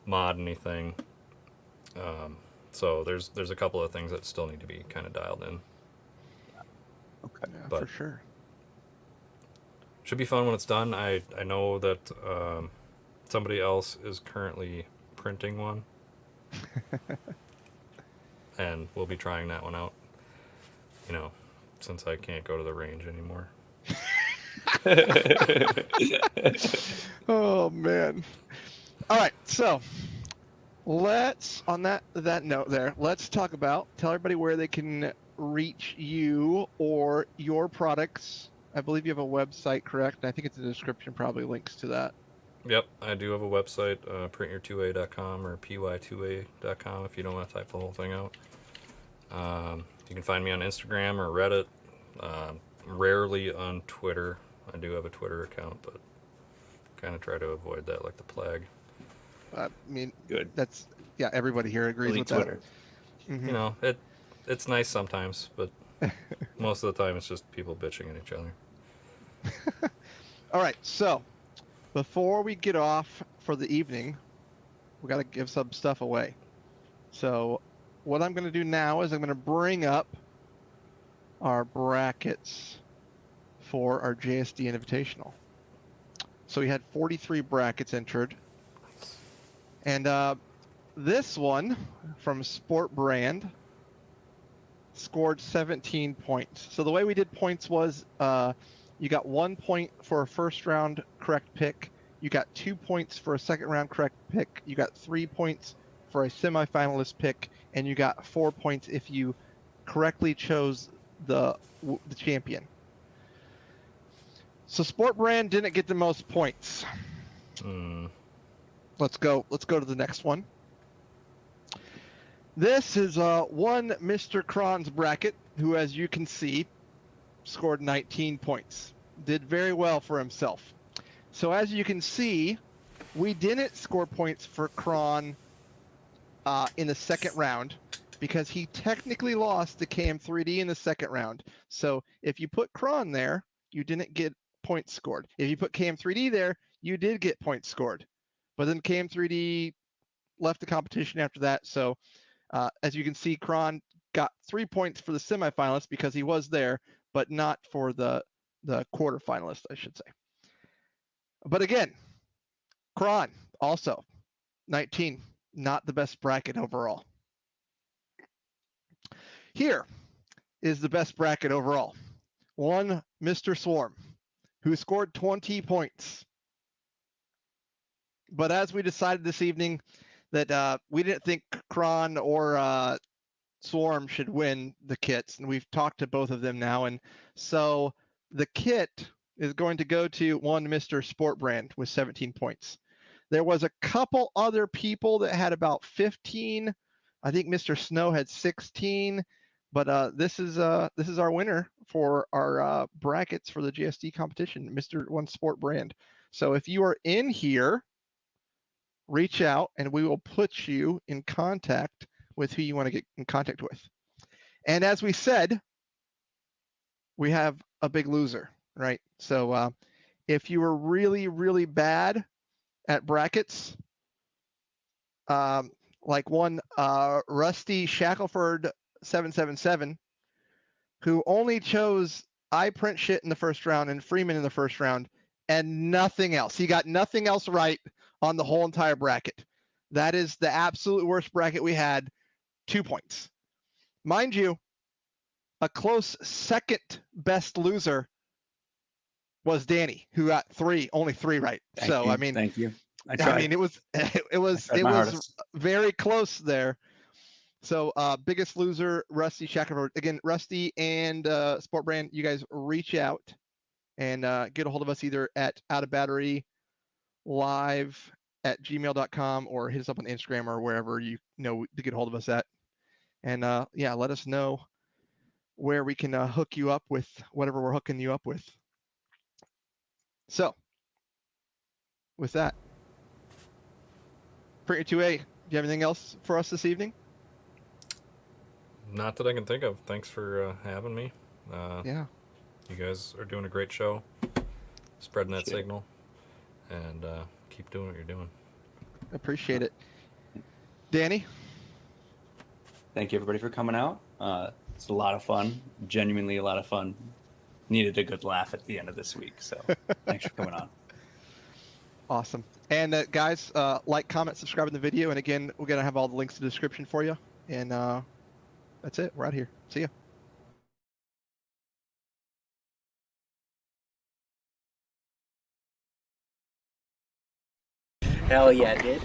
mod anything. So there's a couple of things that still need to be kind of dialed in. Okay, yeah, but for sure. Should be fun when it's done. I know that somebody else is currently printing one, and we'll be trying that one out. Since I can't go to the range anymore. Oh man. All right, so let's on that note there, let's tell everybody where they can reach you or your products. I believe you have a website, correct? I think it's in the description, probably links to that. Yep, I do have a website, printyour2a.com or PY2A.com if you don't want to type the whole thing out. You can find me on Instagram or Reddit, rarely on Twitter. I do have a Twitter account, but kind of try to avoid that like the plague. I mean, Good. That's, yeah, everybody here agrees with Twitter. that. Mm-hmm. It's nice sometimes, but most of the time it's just people bitching at each other. All right, so before we get off for the evening, we got to give some stuff away. So what I'm going to do now is I'm going to bring up our brackets for our JSD Invitational. So we had 43 brackets entered. And this one from Sport Brand scored 17 points. So the way we did points was you got 1 point for a first round correct pick. You got 2 points for a second round correct pick. You got 3 points for a semifinalist pick. And you got 4 points if you correctly chose the champion. So Sport Brand didn't get the most points. Let's go to the next one. This is one Mr. Cron's bracket, who, as you can see, scored 19 points. Did very well for himself. So as you can see, we didn't score points for Cron in the second round because he technically lost to KM3D in the second round. So if you put Cron there, you didn't get points scored. If you put KM3D there, you did get points scored. But then KM3D left the competition after that. So as you can see, Cron got 3 points for the semifinalist because he was there, but not for the quarterfinalist, I should say. But again, Cron also 19, not the best bracket overall. Here is the best bracket overall. One Mr. Swarm, who scored 20 points. But as we decided this evening that we didn't think Cron or Swarm should win the kits, and we've talked to both of them now, and so the kit is going to go to one Mr. Sport Brand with 17 points. There was a couple other people that had about 15. I think Mr. Snow had 16, but this is our winner for our brackets for the JSD competition, Mr. One Sport Brand. So if you are in here, reach out and we will put you in contact with who you want to get in contact with. And as we said, we have a big loser, right? So if you were really, really bad at brackets, like one Rusty Shackelford 777, who only chose I print shit in the first round and Freeman in the first round and nothing else. He got nothing else right on the whole entire bracket. That is the absolute worst bracket we had. 2 points. Mind you, a close second best loser was Danny, who got only three right. Thank you. I mean, it was very close there. So biggest loser, Rusty Shackelford. Again, Rusty and Sport Brand, you guys reach out and get a hold of us either at outofbatterylive@gmail.com or hit us up on Instagram or wherever you know to get a hold of us at. And yeah, let us know where we can hook you up with whatever we're hooking you up with. So with that, PY2A, do you have anything else for us this evening? Not that I can think of. Thanks for having me. Yeah. You guys are doing a great show, spreading that signal, and keep doing what you're doing. Appreciate it. Danny? Thank you, everybody, for coming out. It's a lot of fun, genuinely a lot of fun. Needed a good laugh at the end of this week, so thanks for coming on. Awesome. And guys, like, comment, subscribe in the video. And again, we're going to have all the links in the description for you. And that's it. We're out of here. See ya. Hell yeah, dude.